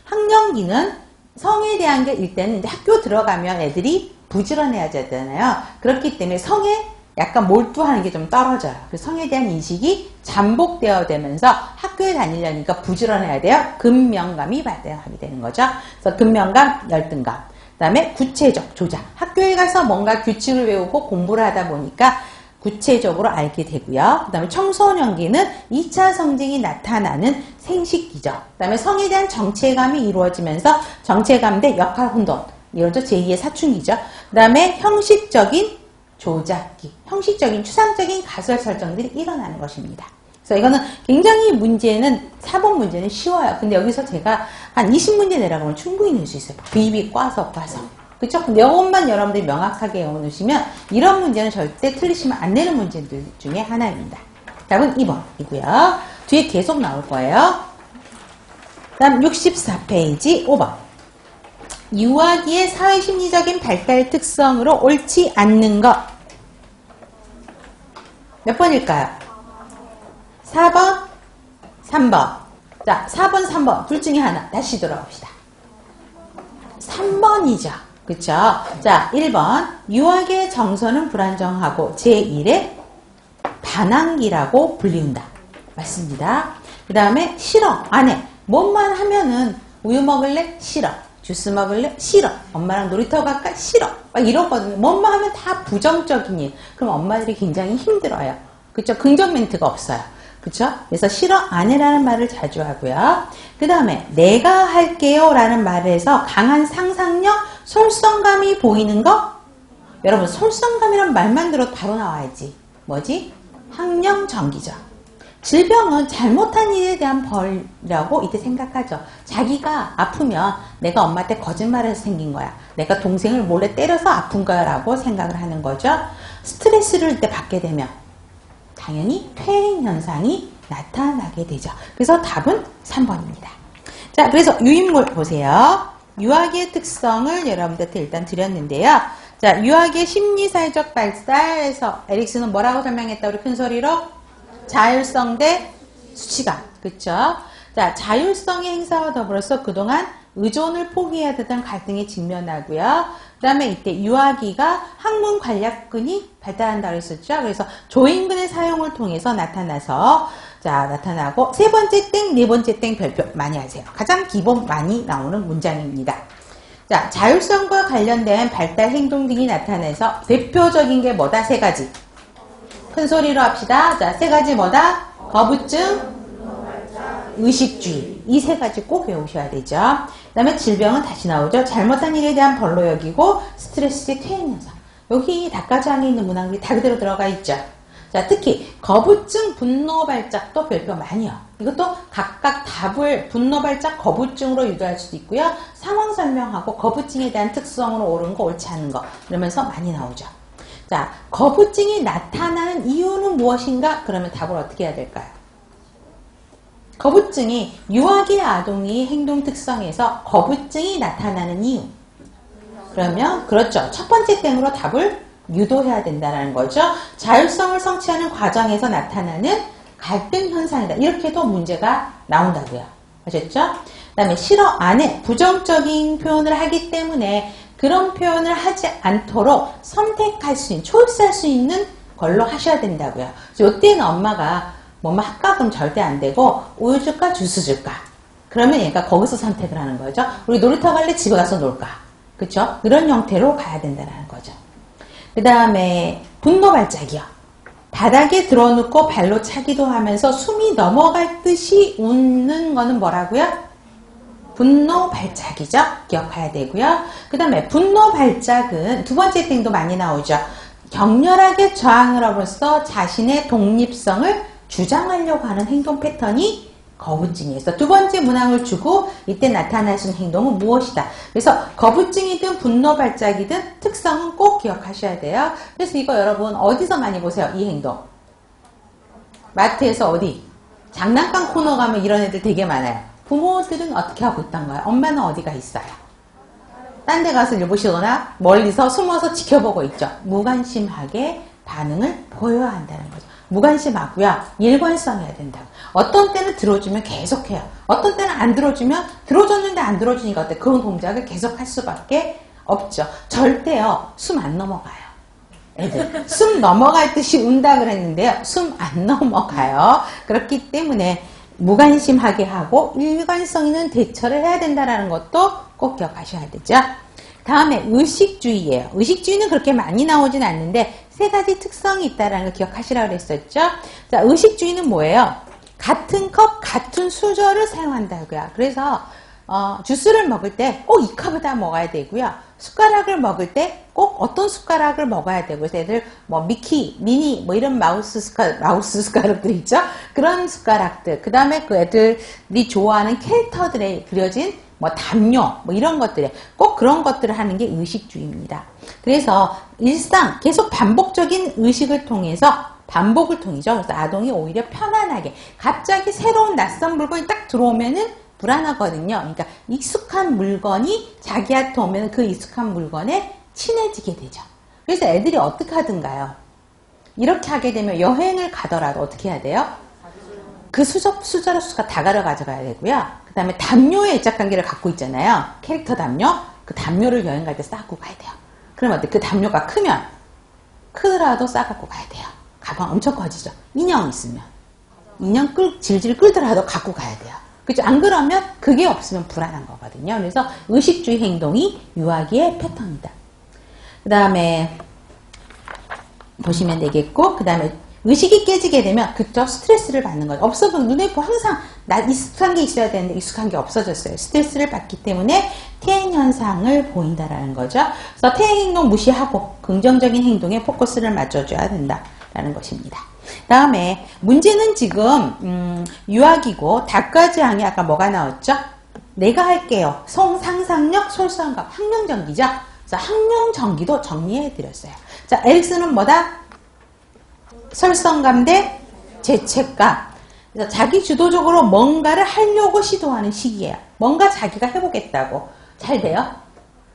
학령기는 성에 대한 게 일단은 이제 학교 들어가면 애들이 부지런해야 되잖아요. 그렇기 때문에 성에 약간 몰두하는 게 좀 떨어져요. 그래서 성에 대한 인식이 잠복되어 되면서 학교에 다니려니까 부지런해야 돼요. 근면감이 발달하게 되는 거죠. 그래서 근면감, 열등감. 그 다음에 구체적 조작. 학교에 가서 뭔가 규칙을 외우고 공부를 하다 보니까 구체적으로 알게 되고요. 그 다음에 청소년기는 2차 성징이 나타나는 생식기죠. 그 다음에 성에 대한 정체감이 이루어지면서 정체감 대 역할 혼돈. 이거죠. 제2의 사춘기죠. 그 다음에 형식적인 조작기, 형식적인 추상적인 가설 설정들이 일어나는 것입니다. 그래서 이거는 굉장히 문제는 4번 문제는 쉬워요. 근데 여기서 제가 한 20문제 내라고 하면 충분히 낼 수 있어요. 비비 꽈서. 그쵸? 근데 이것만 여러분들이 명확하게 외워놓으시면 이런 문제는 절대 틀리시면 안 되는 문제들 중에 하나입니다. 답은 2번이고요. 뒤에 계속 나올 거예요. 다음 64페이지 5번. 유아기의 사회심리적인 발달 특성으로 옳지 않는 것. 몇 번일까요? 4번, 3번. 자, 4번, 3번. 둘 중에 하나. 다시 돌아봅시다. 3번이죠. 그쵸? 자, 1번. 유아기의 정서는 불안정하고 제1의 반항기라고 불리운다. 맞습니다. 그 다음에 싫어, 안 해. 뭐만 하면은 우유 먹을래? 싫어. 주스 먹을래? 싫어. 엄마랑 놀이터 갈까? 싫어. 막 이러거든요. 뭐만 하면 다 부정적인 일. 그럼 엄마들이 굉장히 힘들어요. 그쵸? 긍정 멘트가 없어요. 그쵸? 그래서 싫어, 안 해라는 말을 자주 하고요. 그 다음에 내가 할게요 라는 말을 해서 강한 상상력, 솔선감이 보이는 거? 여러분, 솔선감이란 말만 들어도 바로 나와야지. 뭐지? 학령정기죠. 질병은 잘못한 일에 대한 벌이라고 이때 생각하죠. 자기가 아프면 내가 엄마한테 거짓말을 해서 생긴 거야. 내가 동생을 몰래 때려서 아픈 거야 라고 생각을 하는 거죠. 스트레스를 이때 받게 되면 당연히 퇴행 현상이 나타나게 되죠. 그래서 답은 3번입니다. 자, 그래서 유인물 보세요. 유아기의 특성을 여러분들한테 일단 드렸는데요. 자, 유아기의 심리사회적 발달에서 에릭슨은 뭐라고 설명했다? 우리 큰 소리로? 자율성 대 수치감. 그쵸? 자, 자율성의 행사와 더불어서 그동안 의존을 포기해야 되던 갈등에 직면하고요. 그 다음에 이때 유아기가 학문 관략근이 발달한다고 했었죠. 그래서 조인근의 사용을 통해서 나타나고 세 번째 땡, 네 번째 땡 별표 많이 하세요. 가장 기본 많이 나오는 문장입니다. 자, 자율성과 관련된 발달 행동 등이 나타나서 대표적인 게 뭐다? 세 가지. 큰 소리로 합시다. 자, 세 가지 뭐다? 거부증, 의식주의. 이 세 가지 꼭 외우셔야 되죠. 그 다음에 질병은 다시 나오죠. 잘못한 일에 대한 벌로 여기고 스트레스의 퇴행 현상. 여기 닭가장에 있는 문항들이 다 그대로 들어가 있죠. 자, 특히 거부증, 분노 발작도 별표 많이요. 이것도 각각 답을 분노 발작, 거부증으로 유도할 수도 있고요. 상황 설명하고 거부증에 대한 특성으로 옳은 거, 옳지 않은 거 이러면서 많이 나오죠. 자, 거부증이 나타나는 이유는 무엇인가? 그러면 답을 어떻게 해야 될까요? 거부증이 유아기 아동의 행동 특성에서 거부증이 나타나는 이유. 그러면 그렇죠. 첫 번째 땡으로 답을 유도해야 된다는 거죠. 자율성을 성취하는 과정에서 나타나는 갈등 현상이다. 이렇게도 문제가 나온다고요. 아셨죠? 그 다음에 싫어, 안 해. 부정적인 표현을 하기 때문에 그런 표현을 하지 않도록 선택할 수 있는, 초이스할 수 있는 걸로 하셔야 된다고요. 이때는 엄마가 뭐뭐 할까? 그럼 절대 안 되고 우유 줄까? 주스 줄까? 그러면 얘가 거기서 선택을 하는 거죠. 우리 놀이터 갈래? 집에 가서 놀까? 그쵸? 그런 형태로 가야 된다는 거죠. 그 다음에 분노 발작이요. 바닥에 들어눕고 발로 차기도 하면서 숨이 넘어갈 듯이 웃는 거는 뭐라고요? 분노 발작이죠. 기억해야 되고요. 그 다음에 분노 발작은 두 번째 땡도 많이 나오죠. 격렬하게 저항을 함으로써 자신의 독립성을 주장하려고 하는 행동 패턴이 거부증이에서 두 번째 문항을 주고 이때 나타나시는 행동은 무엇이다. 그래서 거부증이든 분노 발작이든 특성은 꼭 기억하셔야 돼요. 그래서 이거 여러분 어디서 많이 보세요? 이 행동. 마트에서 어디? 장난감 코너 가면 이런 애들 되게 많아요. 부모들은 어떻게 하고 있던가요? 엄마는 어디가 있어요? 딴 데 가서 일보시거나 멀리서 숨어서 지켜보고 있죠. 무관심하게 반응을 보여야 한다는 거죠. 무관심하고요. 일관성해야 된다고. 어떤 때는 들어주면 계속해요. 어떤 때는 안 들어주면 들어줬는데 안 들어주니까 어때? 그 동작을 계속할 수밖에 없죠. 절대요. 숨 안 넘어가요. 애들 숨 넘어갈 듯이 운다 그랬는데요. 숨 안 넘어가요. 그렇기 때문에 무관심하게 하고 일관성 있는 대처를 해야 된다는 것도 꼭 기억하셔야 되죠. 다음에 의식주의예요. 의식주의는 그렇게 많이 나오진 않는데 세 가지 특성이 있다는 걸 기억하시라고 그랬었죠. 자, 의식주의는 뭐예요? 같은 컵, 같은 수저를 사용한다고요. 그래서 주스를 먹을 때 꼭 이 컵을 다 먹어야 되고요. 숟가락을 먹을 때 꼭 어떤 숟가락을 먹어야 되고, 그래서 애들 뭐 미키, 미니 뭐 이런 마우스 숟가락들 있죠. 그런 숟가락들. 그 다음에 그 애들이 좋아하는 캐릭터들에 그려진 뭐 담요 뭐 이런 것들에 꼭 그런 것들을 하는 게 의식주의입니다. 그래서 일상 계속 반복적인 의식을 통해서 반복을 통이죠. 그래서 아동이 오히려 편안하게 갑자기 새로운 낯선 물건이 딱 들어오면은 불안하거든요. 그러니까 익숙한 물건이 자기한테 오면 그 익숙한 물건에 친해지게 되죠. 그래서 애들이 어떻게 하든가요? 이렇게 하게 되면 여행을 가더라도 어떻게 해야 돼요? 그 수저로 수가 다 가져가야 되고요. 그 다음에 담요에 애착관계를 갖고 있잖아요. 캐릭터 담요. 그 담요를 여행 갈 때 싸갖고 가야 돼요. 그러면 어때? 그 담요가 크더라도 싸갖고 가야 돼요. 가방 엄청 커지죠. 인형 있으면. 인형 질질 끌더라도 갖고 가야 돼요. 그죠? 안 그러면 그게 없으면 불안한 거거든요. 그래서 의식주의 행동이 유아기의 패턴이다. 그 다음에 보시면 되겠고, 그 다음에 의식이 깨지게 되면 그쪽 스트레스를 받는 거죠. 없어 보면 눈에 보면 항상 익숙한 게 있어야 되는데 익숙한 게 없어졌어요. 스트레스를 받기 때문에 퇴행 현상을 보인다라는 거죠. 그래서 퇴행 행동 무시하고 긍정적인 행동에 포커스를 맞춰줘야 된다라는 것입니다. 다음에 문제는 지금 유아기고 닭과지항이 아까 뭐가 나왔죠? 내가 할게요. 상상력, 솔선감, 학령정기죠. 그래서 학령정기도 정리해드렸어요. 자, 에릭슨은 뭐다? 설성감 대 죄책감. 그래서 자기 주도적으로 뭔가를 하려고 시도하는 시기예요. 뭔가 자기가 해보겠다고. 잘 돼요?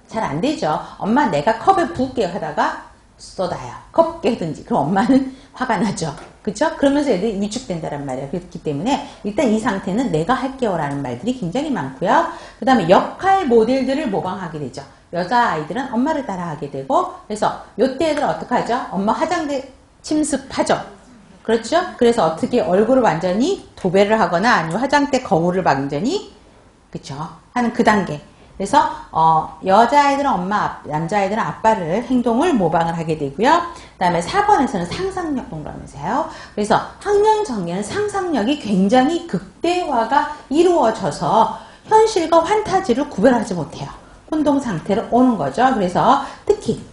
잘 안 되죠. 엄마 내가 컵에 부을게요 하다가 쏟아요. 컵 깨든지. 그럼 엄마는 화가 나죠. 그쵸? 그러면서 애들이 위축된다란 말이에요. 그렇기 때문에 일단 이 상태는 내가 할게요 라는 말들이 굉장히 많고요. 그 다음에 역할 모델들을 모방하게 되죠. 여자아이들은 엄마를 따라하게 되고, 그래서 요때 애들은 어떻게 하죠? 엄마 화장대 침습하죠. 그렇죠? 그래서 어떻게 얼굴을 완전히 도배를 하거나 아니면 화장대 거울을 완전히 그쵸? 하는 그 단계. 그래서 여자아이들은 엄마, 남자아이들은 아빠를 행동을 모방을 하게 되고요. 그 다음에 4번에서는 상상력 동그라미세요. 그래서 학령정리는 상상력이 굉장히 극대화가 이루어져서 현실과 환타지를 구별하지 못해요. 혼동 상태로 오는 거죠. 그래서 특히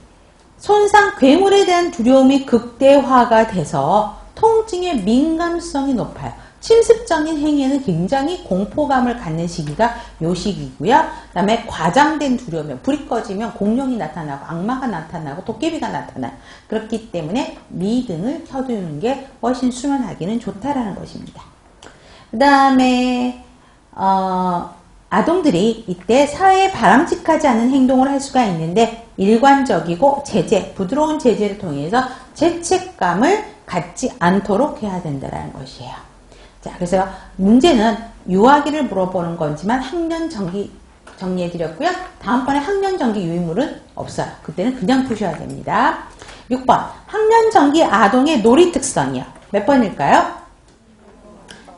손상, 괴물에 대한 두려움이 극대화가 돼서 통증의 민감성이 높아요. 침습적인 행위에는 굉장히 공포감을 갖는 시기가 요 시기고요. 그 다음에 과장된 두려움, 불이 꺼지면 공룡이 나타나고 악마가 나타나고 도깨비가 나타나요. 그렇기 때문에 미등을 켜두는 게 훨씬 수면하기는 좋다라는 것입니다. 그 다음에 아동들이 이때 사회에 바람직하지 않은 행동을 할 수가 있는데 일관적이고 부드러운 제재를 통해서 죄책감을 갖지 않도록 해야 된다는 것이에요. 자, 그래서 문제는 유아기를 물어보는 거지만 학년정기 정리해드렸고요. 다음번에 학년정기 유인물은 없어요. 그때는 그냥 푸셔야 됩니다. 6번 학년정기 아동의 놀이 특성이요. 몇 번일까요?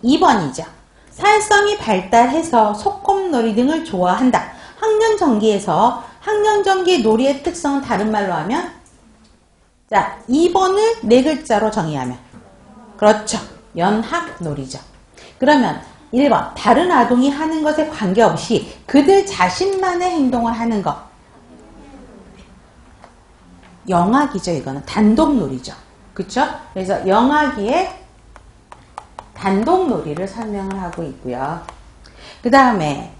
2번이죠. 사회성이 발달해서 소꿉놀이 등을 좋아한다. 학년정기에서 학년정기의 놀이의 특성은 다른 말로 하면 자, 2번을 네 글자로 정의하면 그렇죠. 연합놀이죠. 그러면 1번 다른 아동이 하는 것에 관계없이 그들 자신만의 행동을 하는 것. 영아기죠. 이거는 단독놀이죠. 그렇죠? 그래서 영아기의 단독놀이를 설명을 하고 있고요. 그 다음에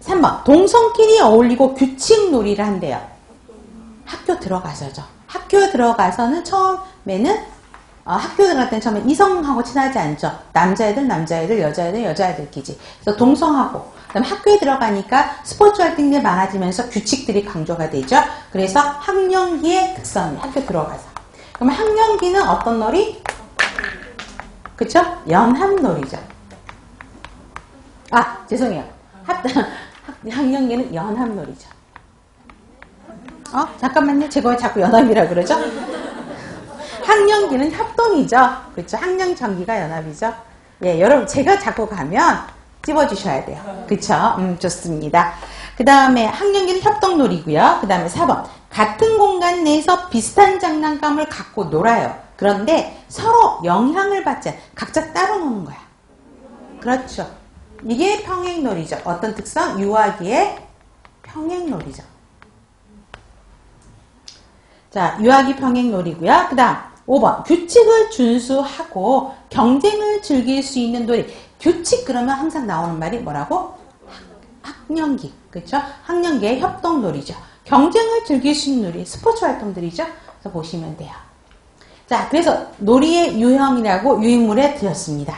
3번 동성끼리 어울리고 규칙놀이를 한대요. 학교 들어가서죠. 학교에 들어가서는 처음에는 학교 들어갈 때는 처음에 이성하고 친하지 않죠. 남자애들, 여자애들끼리. 그래서 동성하고. 그다음에 학교에 들어가니까 스포츠 활동들이 많아지면서 규칙들이 강조가 되죠. 그래서 학령기의 특성이 학교 들어가서. 그럼 학령기는 어떤 놀이? 그쵸? 연합놀이죠. 죄송해요. 학령기는 연합놀이죠. 잠깐만요. 제가 왜 자꾸 연합이라 그러죠? 학령기는 협동이죠. 그렇죠? 학령전기가 연합이죠. 예, 여러분 제가 자꾸 가면 찝어주셔야 돼요. 그렇죠? 좋습니다. 그 다음에 학령기는 협동놀이고요. 그 다음에 4번 같은 공간 내에서 비슷한 장난감을 갖고 놀아요. 그런데 서로 영향을 받지 않아. 각자 따로 노는 거야. 그렇죠. 이게 평행놀이죠. 어떤 특성? 유아기의 평행놀이죠. 자, 유아기 평행놀이고요. 그 다음 5번 규칙을 준수하고 경쟁을 즐길 수 있는 놀이. 규칙 그러면 항상 나오는 말이 뭐라고? 학령기. 그렇죠? 학령기의 협동놀이죠. 경쟁을 즐길 수 있는 놀이. 스포츠 활동들이죠. 그래서 보시면 돼요. 자, 그래서 놀이의 유형이라고 유인물에 드렸습니다.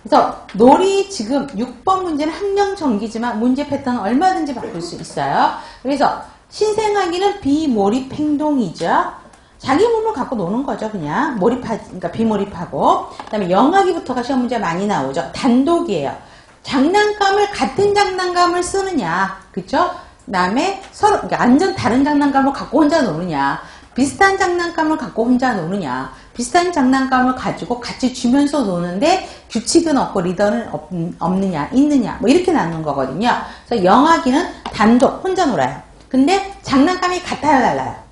그래서 놀이 지금 6번 문제는 학령전기지만 문제 패턴은 얼마든지 바꿀 수 있어요. 그래서 신생아기는 비몰입 행동이죠. 자기 몸을 갖고 노는 거죠, 그냥. 그러니까 비몰입하고. 그 다음에 영아기부터가 시험 문제 많이 나오죠. 단독이에요. 장난감을, 같은 장난감을 쓰느냐. 그쵸? 그 다음에 서로, 그러니까 완전 다른 장난감을 갖고 혼자 노느냐. 비슷한 장난감을 갖고 혼자 노느냐. 비슷한 장난감을 가지고 같이 주면서 노는데 규칙은 없고 리더는 없느냐, 있느냐. 뭐 이렇게 나누는 거거든요. 그래서 영아기는 단독, 혼자 놀아요. 근데 장난감이 같아요, 달라요?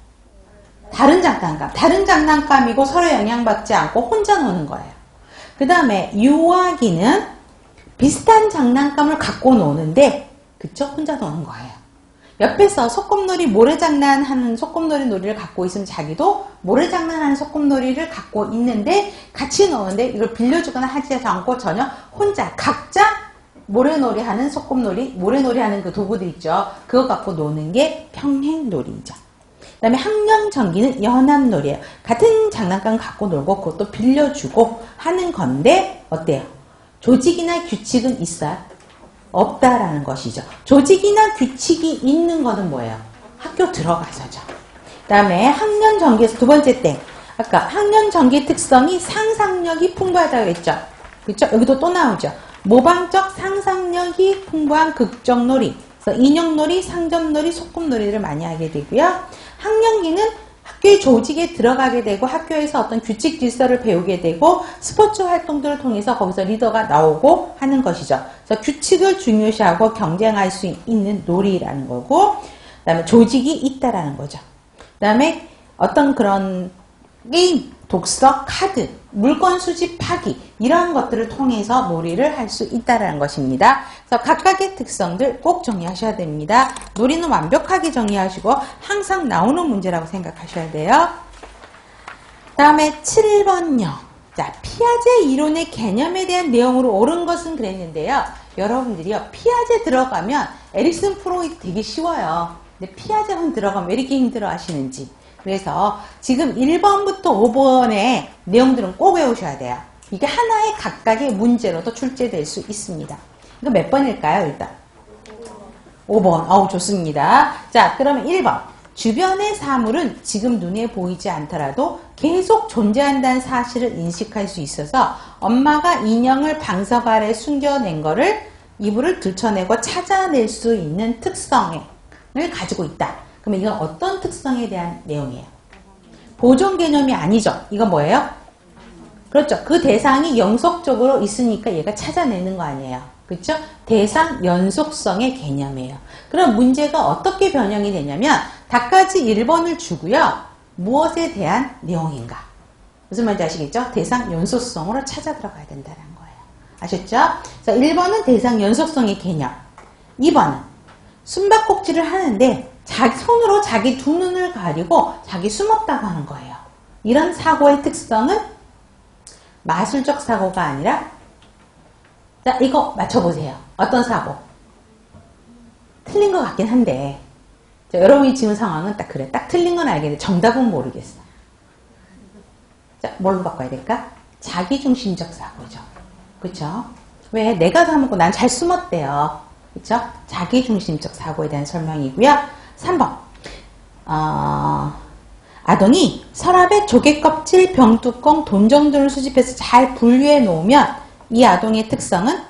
다른 장난감이고 서로 영향받지 않고 혼자 노는 거예요. 그 다음에 유아기는 비슷한 장난감을 갖고 노는데, 그쵸? 혼자 노는 거예요. 옆에서 소꿉놀이, 모래장난하는 소꿉놀이 놀이를 갖고 있으면 자기도 모래장난하는 소꿉놀이를 갖고 있는데 같이 노는데 이걸 빌려주거나 하지 않고 전혀 혼자 각자 모래놀이 하는 소꿉놀이, 모래놀이 하는 그 도구들 있죠. 그거 갖고 노는 게 평행놀이죠. 그 다음에 학령전기는 연합놀이에요. 같은 장난감 갖고 놀고 그것도 빌려주고 하는 건데 어때요? 조직이나 규칙은 있어요? 없다라는 것이죠. 조직이나 규칙이 있는 거는 뭐예요? 학교 들어가서죠. 그 다음에 학년전기에서 두 번째 땡. 아까 학년전기 특성이 상상력이 풍부하다고 했죠. 그렇죠? 여기도 또 나오죠. 모방적 상상력이 풍부한 극적놀이. 그래서 인형놀이, 상점놀이, 소꿉놀이를 많이 하게 되고요. 학령기는 학교의 조직에 들어가게 되고 학교에서 어떤 규칙 질서를 배우게 되고 스포츠 활동들을 통해서 거기서 리더가 나오고 하는 것이죠. 그래서 규칙을 중요시하고 경쟁할 수 있는 놀이라는 거고 그 다음에 조직이 있다라는 거죠. 그 다음에 어떤 그런 게임, 독서, 카드, 물건 수집하기 이런 것들을 통해서 놀이를 할 수 있다라는 것입니다. 그래서 각각의 특성들 꼭 정리하셔야 됩니다. 놀이는 완벽하게 정리하시고 항상 나오는 문제라고 생각하셔야 돼요. 다음에 7번요. 자, 피아제 이론의 개념에 대한 내용으로 옳은 것은 그랬는데요. 여러분들이요, 피아제 들어가면 에릭슨 프로이드 되게 쉬워요. 근데 피아제만 들어가면 왜 이렇게 힘들어 하시는지. 그래서 지금 1번부터 5번의 내용들은 꼭 외우셔야 돼요. 이게 하나의 각각의 문제로도 출제될 수 있습니다. 이거 몇 번일까요, 일단? 5번. 어우, 좋습니다. 자, 그러면 1번. 주변의 사물은 지금 눈에 보이지 않더라도 계속 존재한다는 사실을 인식할 수 있어서 엄마가 인형을 방석 아래 숨겨낸 거를 이불을 들춰내고 찾아낼 수 있는 특성을 가지고 있다. 그러면 이건 어떤 특성에 대한 내용이에요? 보존 개념이 아니죠. 이건 뭐예요? 그렇죠. 그 대상이 연속적으로 있으니까 얘가 찾아내는 거 아니에요. 그렇죠? 대상 연속성의 개념이에요. 그럼 문제가 어떻게 변형이 되냐면 답까지 1번을 주고요. 무엇에 대한 내용인가? 무슨 말인지 아시겠죠? 대상 연속성으로 찾아 들어가야 된다는 거예요. 아셨죠? 그래서 1번은 대상 연속성의 개념. 2번은 숨바꼭질을 하는데 자기 손으로 자기 두 눈을 가리고 자기 숨었다고 하는 거예요. 이런 사고의 특성은 마술적 사고가 아니라 자, 이거 맞춰보세요. 어떤 사고? 틀린 것 같긴 한데 자, 여러분이 지금 상황은 딱 그래. 딱 틀린 건 알겠는데 정답은 모르겠어. 자, 뭘로 바꿔야 될까? 자기중심적 사고죠. 그쵸? 왜? 내가 다 먹고 난 잘 숨었대요. 그쵸? 자기중심적 사고에 대한 설명이고요. 3번. 아동이 서랍에 조개껍질, 병뚜껑, 돈정 등을 수집해서 잘 분류해 놓으면 이 아동의 특성은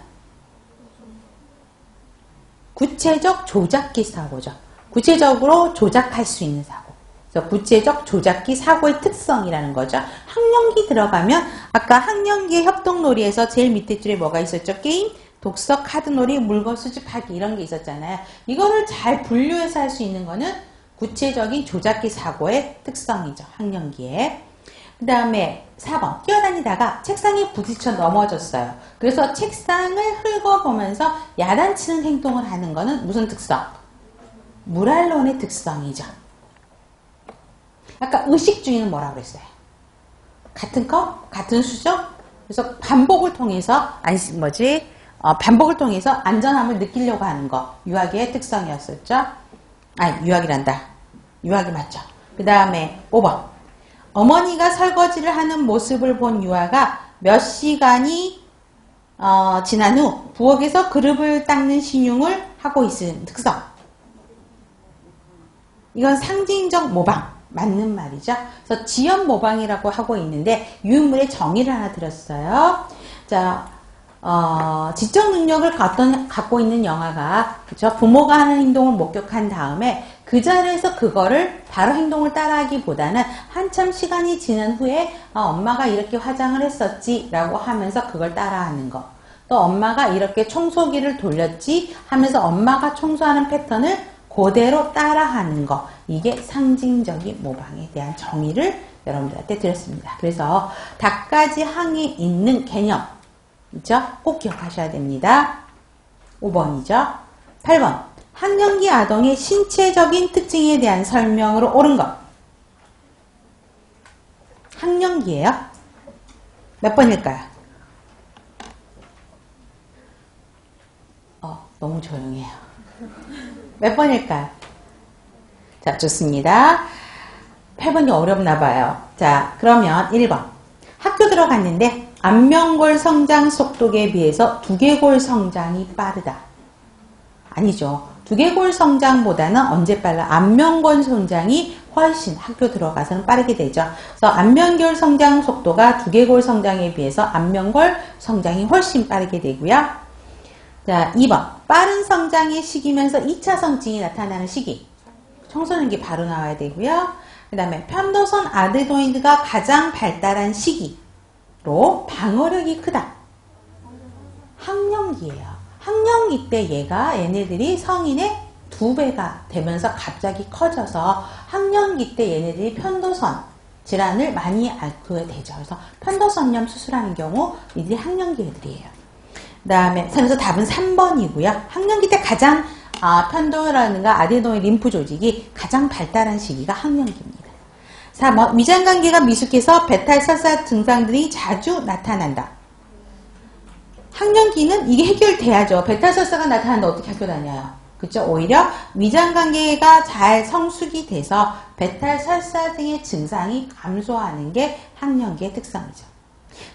구체적 조작기 사고죠. 구체적으로 조작할 수 있는 사고. 그래서 구체적 조작기 사고의 특성이라는 거죠. 학령기 들어가면 아까 학령기의 협동놀이에서 제일 밑에 줄에 뭐가 있었죠? 게임, 독서, 카드놀이, 물건 수집하기 이런 게 있었잖아요. 이거를 잘 분류해서 할 수 있는 거는 구체적인 조작기 사고의 특성이죠. 학령기에. 그 다음에 4번 뛰어다니다가 책상에 부딪혀 넘어졌어요. 그래서 책상을 긁어보면서 야단치는 행동을 하는 거는 무슨 특성? 무랄론의 특성이죠. 아까 의식주의는 뭐라고 그랬어요? 같은 컵, 같은 수저. 그래서 반복을 통해서 반복을 통해서 안전함을 느끼려고 하는 거. 유아기의 특성이었었죠. 아니, 유아기란다. 유아기 맞죠? 그 다음에 5번. 어머니가 설거지를 하는 모습을 본 유아가 몇 시간이 지난 후 부엌에서 그릇을 닦는 신용을 하고 있는 특성. 이건 상징적 모방. 맞는 말이죠. 그래서 지연 모방이라고 하고 있는데 유인물의 정의를 하나 드렸어요. 자, 지적 능력을 갖고 있는 영아가 그죠? 부모가 하는 행동을 목격한 다음에 그 자리에서 그거를 바로 행동을 따라하기보다는 한참 시간이 지난 후에 엄마가 이렇게 화장을 했었지 라고 하면서 그걸 따라하는 거. 또 엄마가 이렇게 청소기를 돌렸지 하면서 엄마가 청소하는 패턴을 그대로 따라하는 거. 이게 상징적인 모방에 대한 정의를 여러분들한테 드렸습니다. 그래서 닭가지 항에 있는 개념 있죠? 꼭 기억하셔야 됩니다. 5번이죠. 8번. 학령기 아동의 신체적인 특징에 대한 설명으로 옳은 것. 학령기예요. 몇 번일까요? 너무 조용해요. 몇 번일까요? 자, 좋습니다. 8번이 어렵나 봐요. 자, 그러면 1번. 학교 들어갔는데 안면골 성장 속도에 비해서 두개골 성장이 빠르다. 아니죠. 두개골 성장보다는 언제 빨라? 안면골 성장이 훨씬 학교 들어가서는 빠르게 되죠. 그래서 안면골 성장 속도가 두개골 성장에 비해서 안면골 성장이 훨씬 빠르게 되고요. 자, 2번. 빠른 성장의 시기면서 2차 성징이 나타나는 시기. 청소년기 바로 나와야 되고요. 그 다음에 편도선 아데노이드가 가장 발달한 시기로 방어력이 크다. 학령기예요. 학령기 때 얘네들이 성인의 2배가 되면서 갑자기 커져서 학령기 때 얘네들이 편도선 질환을 많이 앓게 되죠. 그래서 편도선염 수술하는 경우 이들이 학령기 애들이에요. 그 다음에 그래서 답은 3번이고요. 학령기 때 가장 편도라든가 아데노id 림프 조직이 가장 발달한 시기가 학령기입니다. 4번 위장관계가 미숙해서 배탈 설사 증상들이 자주 나타난다. 학령기는 이게 해결돼야죠. 배탈 설사가 나타나는데 어떻게 학교 다녀요? 그쵸? 오히려 위장관계가 잘 성숙이 돼서 배탈 설사 등의 증상이 감소하는 게 학령기의 특성이죠.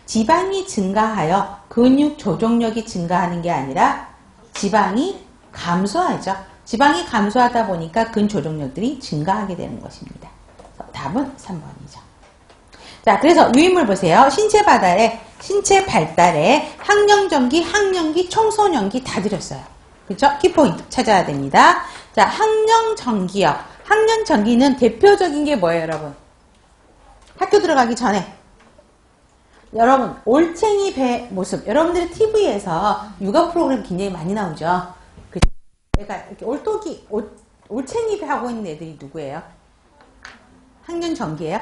지방이 증가하여 근육 조종력이 증가하는 게 아니라 지방이 감소하죠. 지방이 감소하다 보니까 근조종력들이 증가하게 되는 것입니다. 답은 3번이죠. 자, 그래서 유인물 보세요. 신체 발달에 학령전기, 학령기, 청소년기 다 드렸어요. 그렇죠? 키포인트 찾아야 됩니다. 자, 학령전기요. 학령전기는 대표적인 게 뭐예요, 여러분? 학교 들어가기 전에 여러분 올챙이 배 모습. 여러분들이 TV에서 육아 프로그램 굉장히 많이 나오죠. 그러니까 이렇게 올챙이 배 하고 있는 애들이 누구예요? 학령전기예요?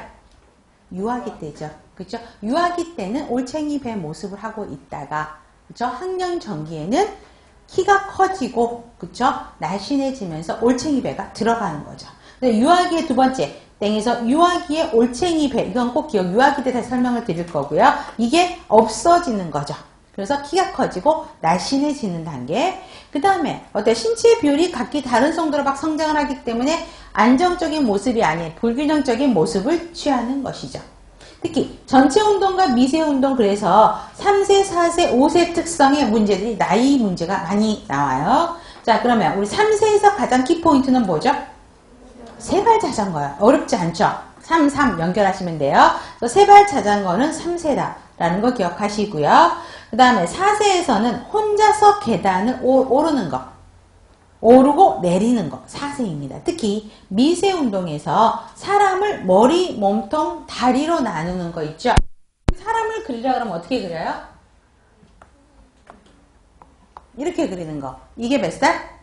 유아기 때죠. 그렇죠? 유아기 때는 올챙이 배 모습을 하고 있다가, 그렇죠? 학령전기에는 키가 커지고, 그렇죠? 날씬해지면서 올챙이 배가 들어가는 거죠. 근데 유아기의 두 번째, 땡에서 유아기의 올챙이 배, 이건 꼭 유아기 때 다시 설명을 드릴 거고요. 이게 없어지는 거죠. 그래서 키가 커지고 날씬해지는 단계. 그 다음에 신체 비율이 각기 다른 정도로 막 성장을 하기 때문에 안정적인 모습이 아닌 불균형적인 모습을 취하는 것이죠. 특히 전체 운동과 미세 운동, 그래서 3세, 4세, 5세 특성의 문제들이 나이 문제가 많이 나와요. 자, 그러면 우리 3세에서 가장 키포인트는 뭐죠? 세발 자전거요. 어렵지 않죠? 3, 3 연결하시면 돼요. 세발 자전거는 3세다 라는 거 기억하시고요. 그 다음에 4세에서는 혼자서 계단을 오르는 거. 오르고 내리는 거 4세입니다. 특히 미세 운동에서 사람을 머리, 몸통, 다리로 나누는 거 있죠. 사람을 그리려 그러면 어떻게 그려요? 이렇게 그리는 거. 이게 몇 살?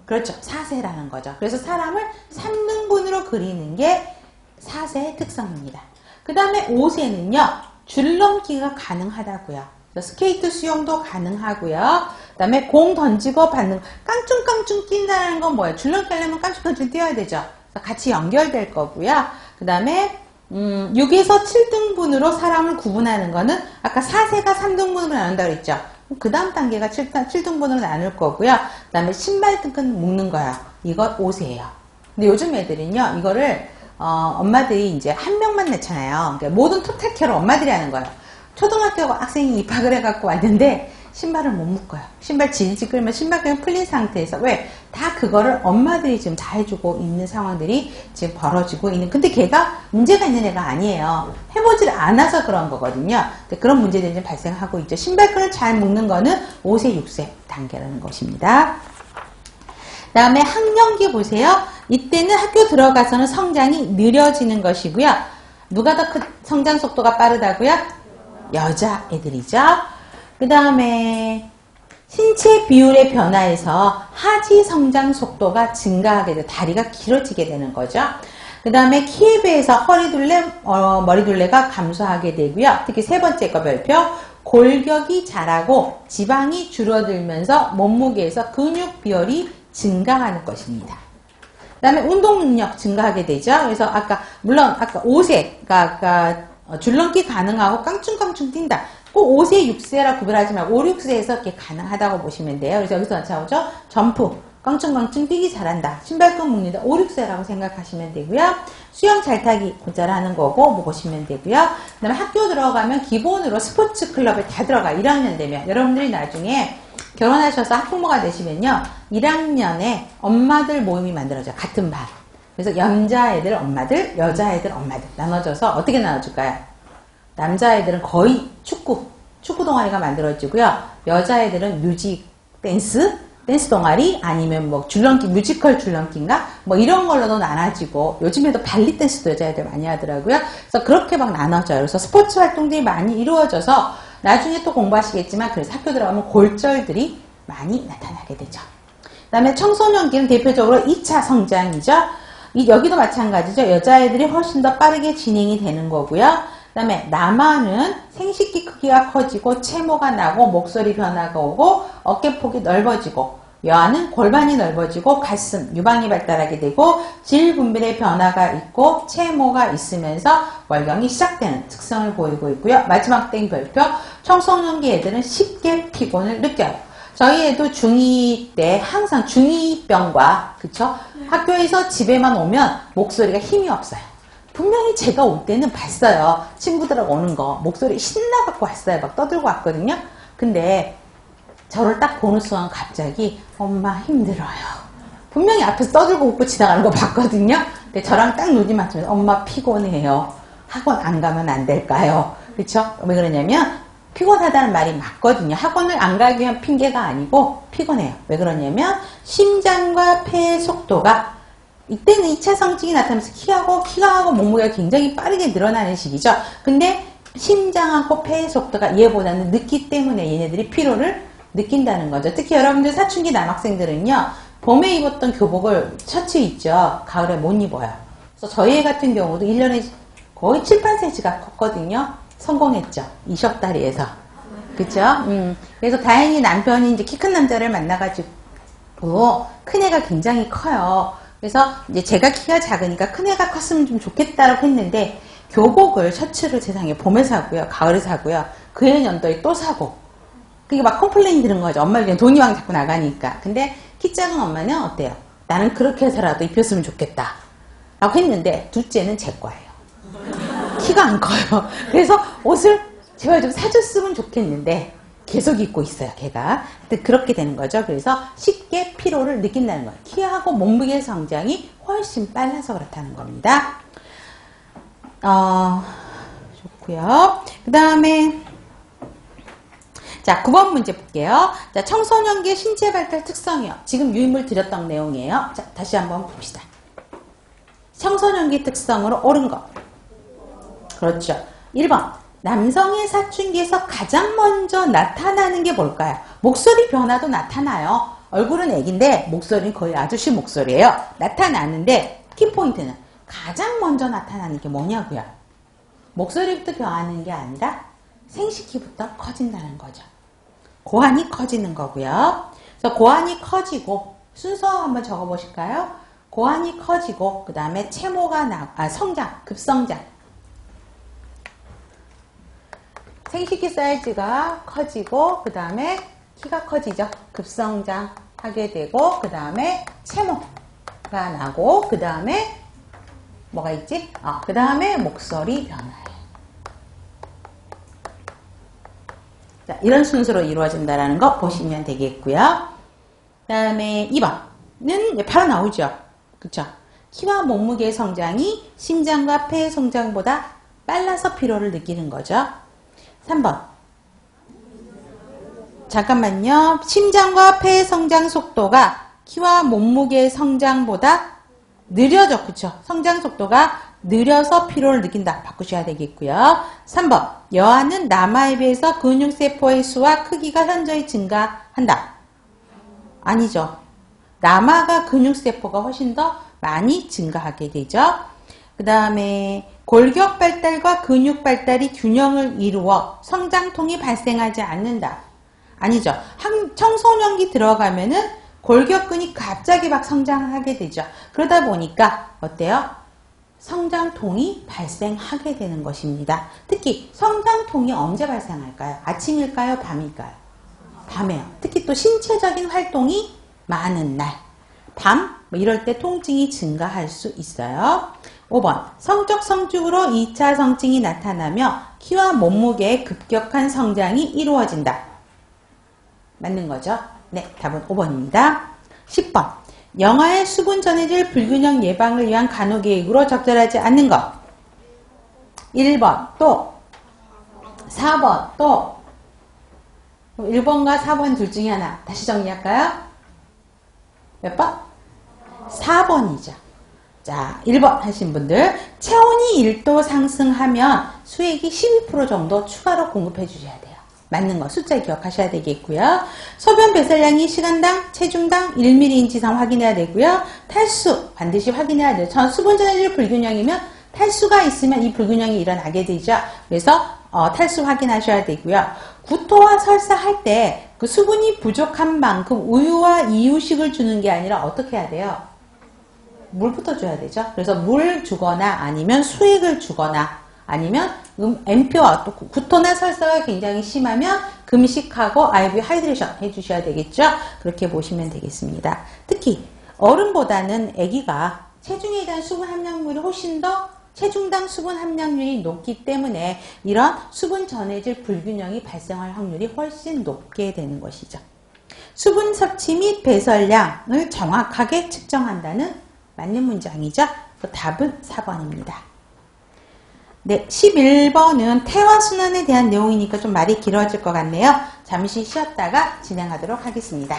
그렇죠. 4세라는 거죠. 그래서 사람을 3등분으로 그리는 게 4세의 특성입니다. 그 다음에 5세는요. 줄넘기가 가능하다고요. 스케이트 수영도 가능하고요. 그 다음에 공 던지고 받는 깡충깡충 뛴다는 건 뭐예요? 줄넘기 하려면 깡충깡충 뛰어야 되죠. 그래서 같이 연결될 거고요. 그 다음에 6에서 7등분으로 사람을 구분하는 거는 아까 4세가 3등분으로 나눈다고 그랬죠. 그 다음 단계가 7등분으로 나눌 거고요. 그 다음에 신발 등근 묶는 거야. 이거 5세예요. 근데 요즘 애들은요, 이거를 엄마들이 이제 한 명만 낳잖아요. 그러니까 모든 토탈 케어를 엄마들이 하는 거예요. 초등학교 학생이 입학을 해갖고 왔는데 신발을 못 묶어요. 신발 질질 끌면 신발끈이 풀린 상태에서 왜? 다 그거를 엄마들이 지금 다 해주고 있는 상황들이 지금 벌어지고 있는. 근데 걔가 문제가 있는 애가 아니에요. 해보질 않아서 그런 거거든요. 그런 문제들이 좀 발생하고 있죠. 신발끈을 잘 묶는 거는 5세, 6세 단계라는 것입니다. 그 다음에 학령기 보세요. 이때는 학교 들어가서는 성장이 느려지는 것이고요. 누가 더 성장 속도가 빠르다고요? 여자애들이죠. 그 다음에 신체 비율의 변화에서 하지 성장 속도가 증가하게 돼요. 다리가 길어지게 되는 거죠. 그 다음에 키에 비해서 허리둘레, 머리둘레가 감소하게 되고요. 특히 세 번째 거 별표, 골격이 자라고 지방이 줄어들면서 몸무게에서 근육 비율이 증가하는 것입니다. 그 다음에 운동 능력 증가하게 되죠. 그래서 물론 아까 5세가 아까 줄넘기 가능하고 깡충깡충 뛴다. 꼭 5세, 6세라 구별하지 말고 5, 6세에서 이렇게 가능하다고 보시면 돼요. 그래서 여기서 나오죠. 점프, 깡충깡충 뛰기 잘한다. 신발끈 묶는다. 5, 6세라고 생각하시면 되고요. 수영 잘 타기 고자를 하는 거고 보시면 되고요. 그 다음에 학교 들어가면 기본으로 스포츠 클럽에 다 들어가. 1학년 되면. 여러분들이 나중에 결혼하셔서 학부모가 되시면요. 1학년에 엄마들 모임이 만들어져요. 같은 반. 그래서 남자애들 엄마들, 여자애들 엄마들 나눠져서 어떻게 나눠줄까요? 남자애들은 거의 축구 동아리가 만들어지고요. 여자애들은 뮤직, 댄스 동아리 아니면 뭐 줄넘기, 뮤지컬 줄넘기인가? 뭐 이런 걸로도 나눠지고 요즘에도 발리 댄스도 여자애들 많이 하더라고요. 그래서 그렇게 막 나눠져요. 그래서 스포츠 활동들이 많이 이루어져서 나중에 또 공부하시겠지만 그래서 학교 들어가면 골절들이 많이 나타나게 되죠. 그 다음에 청소년기는 대표적으로 2차 성장이죠. 여기도 마찬가지죠. 여자애들이 훨씬 더 빠르게 진행이 되는 거고요. 그 다음에 남아는 생식기 크기가 커지고 채모가 나고 목소리 변화가 오고 어깨폭이 넓어지고 여아는 골반이 넓어지고 가슴, 유방이 발달하게 되고 질 분비의 변화가 있고 채모가 있으면서 월경이 시작되는 특성을 보이고 있고요. 마지막 땡 별표, 청소년기 애들은 쉽게 피곤을 느껴요. 저희 애도 중2 때 항상 중2병과 그쵸? 학교에서 집에만 오면 목소리가 힘이 없어요. 분명히 제가 올 때는 봤어요. 친구들하고 오는 거 목소리 신나갖고 왔어요. 막 떠들고 왔거든요. 근데 저를 딱 보는 순간 갑자기 엄마 힘들어요. 분명히 앞에서 떠들고 웃고 지나가는 거 봤거든요. 근데 저랑 딱 눈이 맞추면서 엄마 피곤해요. 학원 안 가면 안 될까요? 그쵸? 왜 그러냐면 피곤하다는 말이 맞거든요. 학원을 안 가기 위한 핑계가 아니고 피곤해요. 왜 그러냐면 심장과 폐의 속도가 이때는 2차 성징이 나타나면서 키가 하고 몸무게가 굉장히 빠르게 늘어나는 시기죠. 근데 심장하고 폐의 속도가 얘보다는 늦기 때문에 얘네들이 피로를 느낀다는 거죠. 특히 여러분들 사춘기 남학생들은요. 봄에 입었던 교복을 셔츠 있죠. 가을에 못 입어요. 그래서 저희 애 같은 경우도 1년에 거의 7, 8cm가 컸거든요. 성공했죠. 이적다리에서. 그쵸? 그래서 다행히 남편이 이제 키 큰 남자를 만나가지고 큰애가 굉장히 커요. 그래서 이제 제가 키가 작으니까 큰애가 컸으면 좀 좋겠다라고 했는데 교복을 셔츠를 세상에 봄에 사고요. 가을에 사고요. 그해 연도에 또 사고. 그게 막 컴플레인 드는 거죠. 엄마 그냥 돈이 왕 자꾸 나가니까. 근데 키 작은 엄마는 어때요? 나는 그렇게 해서라도 입혔으면 좋겠다. 라고 했는데 둘째는 제 거예요. 키가 안 커요. 그래서 옷을 제발 좀 사줬으면 좋겠는데 계속 입고 있어요, 걔가. 근데 그렇게 되는 거죠. 그래서 쉽게 피로를 느낀다는 거예요. 키하고 몸무게 성장이 훨씬 빨라서 그렇다는 겁니다. 좋고요. 그 다음에 자, 9번 문제 볼게요. 자, 청소년기의 신체 발달 특성이요. 지금 유인물 드렸던 내용이에요. 자, 다시 한번 봅시다. 청소년기 특성으로 옳은 거. 그렇죠. 1번. 남성의 사춘기에서 가장 먼저 나타나는 게 뭘까요? 목소리 변화도 나타나요. 얼굴은 애기인데 목소리는 거의 아저씨 목소리예요. 나타나는데 키포인트는 가장 먼저 나타나는 게 뭐냐고요? 목소리부터 변하는 게 아니라 생식기부터 커진다는 거죠. 고환이 커지는 거고요. 그래서 고환이 커지고 순서 한번 적어보실까요? 고환이 커지고 그 다음에 채모가 성장, 급성장. 생식기 사이즈가 커지고 그 다음에 키가 커지죠. 급성장 하게 되고 그 다음에 채모가 나고 그 다음에 뭐가 있지? 그 다음에 목소리 변화예요. 자, 이런 순서로 이루어진다는 거 보시면 되겠고요. 그 다음에 2번은 바로 나오죠. 그쵸? 키와 몸무게의 성장이 심장과 폐의 성장보다 빨라서 피로를 느끼는 거죠. 3번. 잠깐만요. 심장과 폐의 성장 속도가 키와 몸무게의 성장보다 느려져. 그쵸? 성장 속도가 느려서 피로를 느낀다. 바꾸셔야 되겠고요. 3번. 여아는 남아에 비해서 근육세포의 수와 크기가 현저히 증가한다. 아니죠. 남아가 근육세포가 훨씬 더 많이 증가하게 되죠. 그 다음에 골격 발달과 근육 발달이 균형을 이루어 성장통이 발생하지 않는다. 아니죠. 청소년기 들어가면은 골격근이 갑자기 막 성장하게 되죠. 그러다 보니까 어때요? 성장통이 발생하게 되는 것입니다. 특히 성장통이 언제 발생할까요? 아침일까요? 밤일까요? 밤에요. 특히 또 신체적인 활동이 많은 날. 밤? 뭐 이럴 때 통증이 증가할 수 있어요. 5번. 성적 성축으로 2차 성증이 나타나며 키와 몸무게의 급격한 성장이 이루어진다. 맞는 거죠? 네, 답은 5번입니다. 10번. 영아의 수분 전해질 불균형 예방을 위한 간호계획으로 적절하지 않는 것. 1번 또 4번 또 1번과 4번 둘 중에 하나. 다시 정리할까요? 몇 번? 4번이죠. 자, 1번 하신 분들 체온이 1도 상승하면 수액이 12% 정도 추가로 공급해 주셔야 돼요. 맞는 거 숫자 기억하셔야 되겠고요. 소변 배설량이 시간당, 체중당 1ml 이상 확인해야 되고요. 탈수 반드시 확인해야 돼요. 수분 전해질 불균형이면 탈수가 있으면 이 불균형이 일어나게 되죠. 그래서 탈수 확인하셔야 되고요. 구토와 설사할 때 그 수분이 부족한 만큼 우유와 이유식을 주는 게 아니라 어떻게 해야 돼요? 물부터 줘야 되죠. 그래서 물 주거나 아니면 수액을 주거나 아니면 엠표와 또 구토나 설사가 굉장히 심하면 금식하고 IV 하이드레이션 해주셔야 되겠죠. 그렇게 보시면 되겠습니다. 특히 어른보다는 아기가 체중에 대한 수분 함량률이 훨씬 더 체중당 수분 함량률이 높기 때문에 이런 수분 전해질 불균형이 발생할 확률이 훨씬 높게 되는 것이죠. 수분 섭취 및 배설량을 정확하게 측정한다는 맞는 문장이죠. 답은 4번입니다. 네, 11번은 태화순환에 대한 내용이니까 좀 말이 길어질 것 같네요. 잠시 쉬었다가 진행하도록 하겠습니다.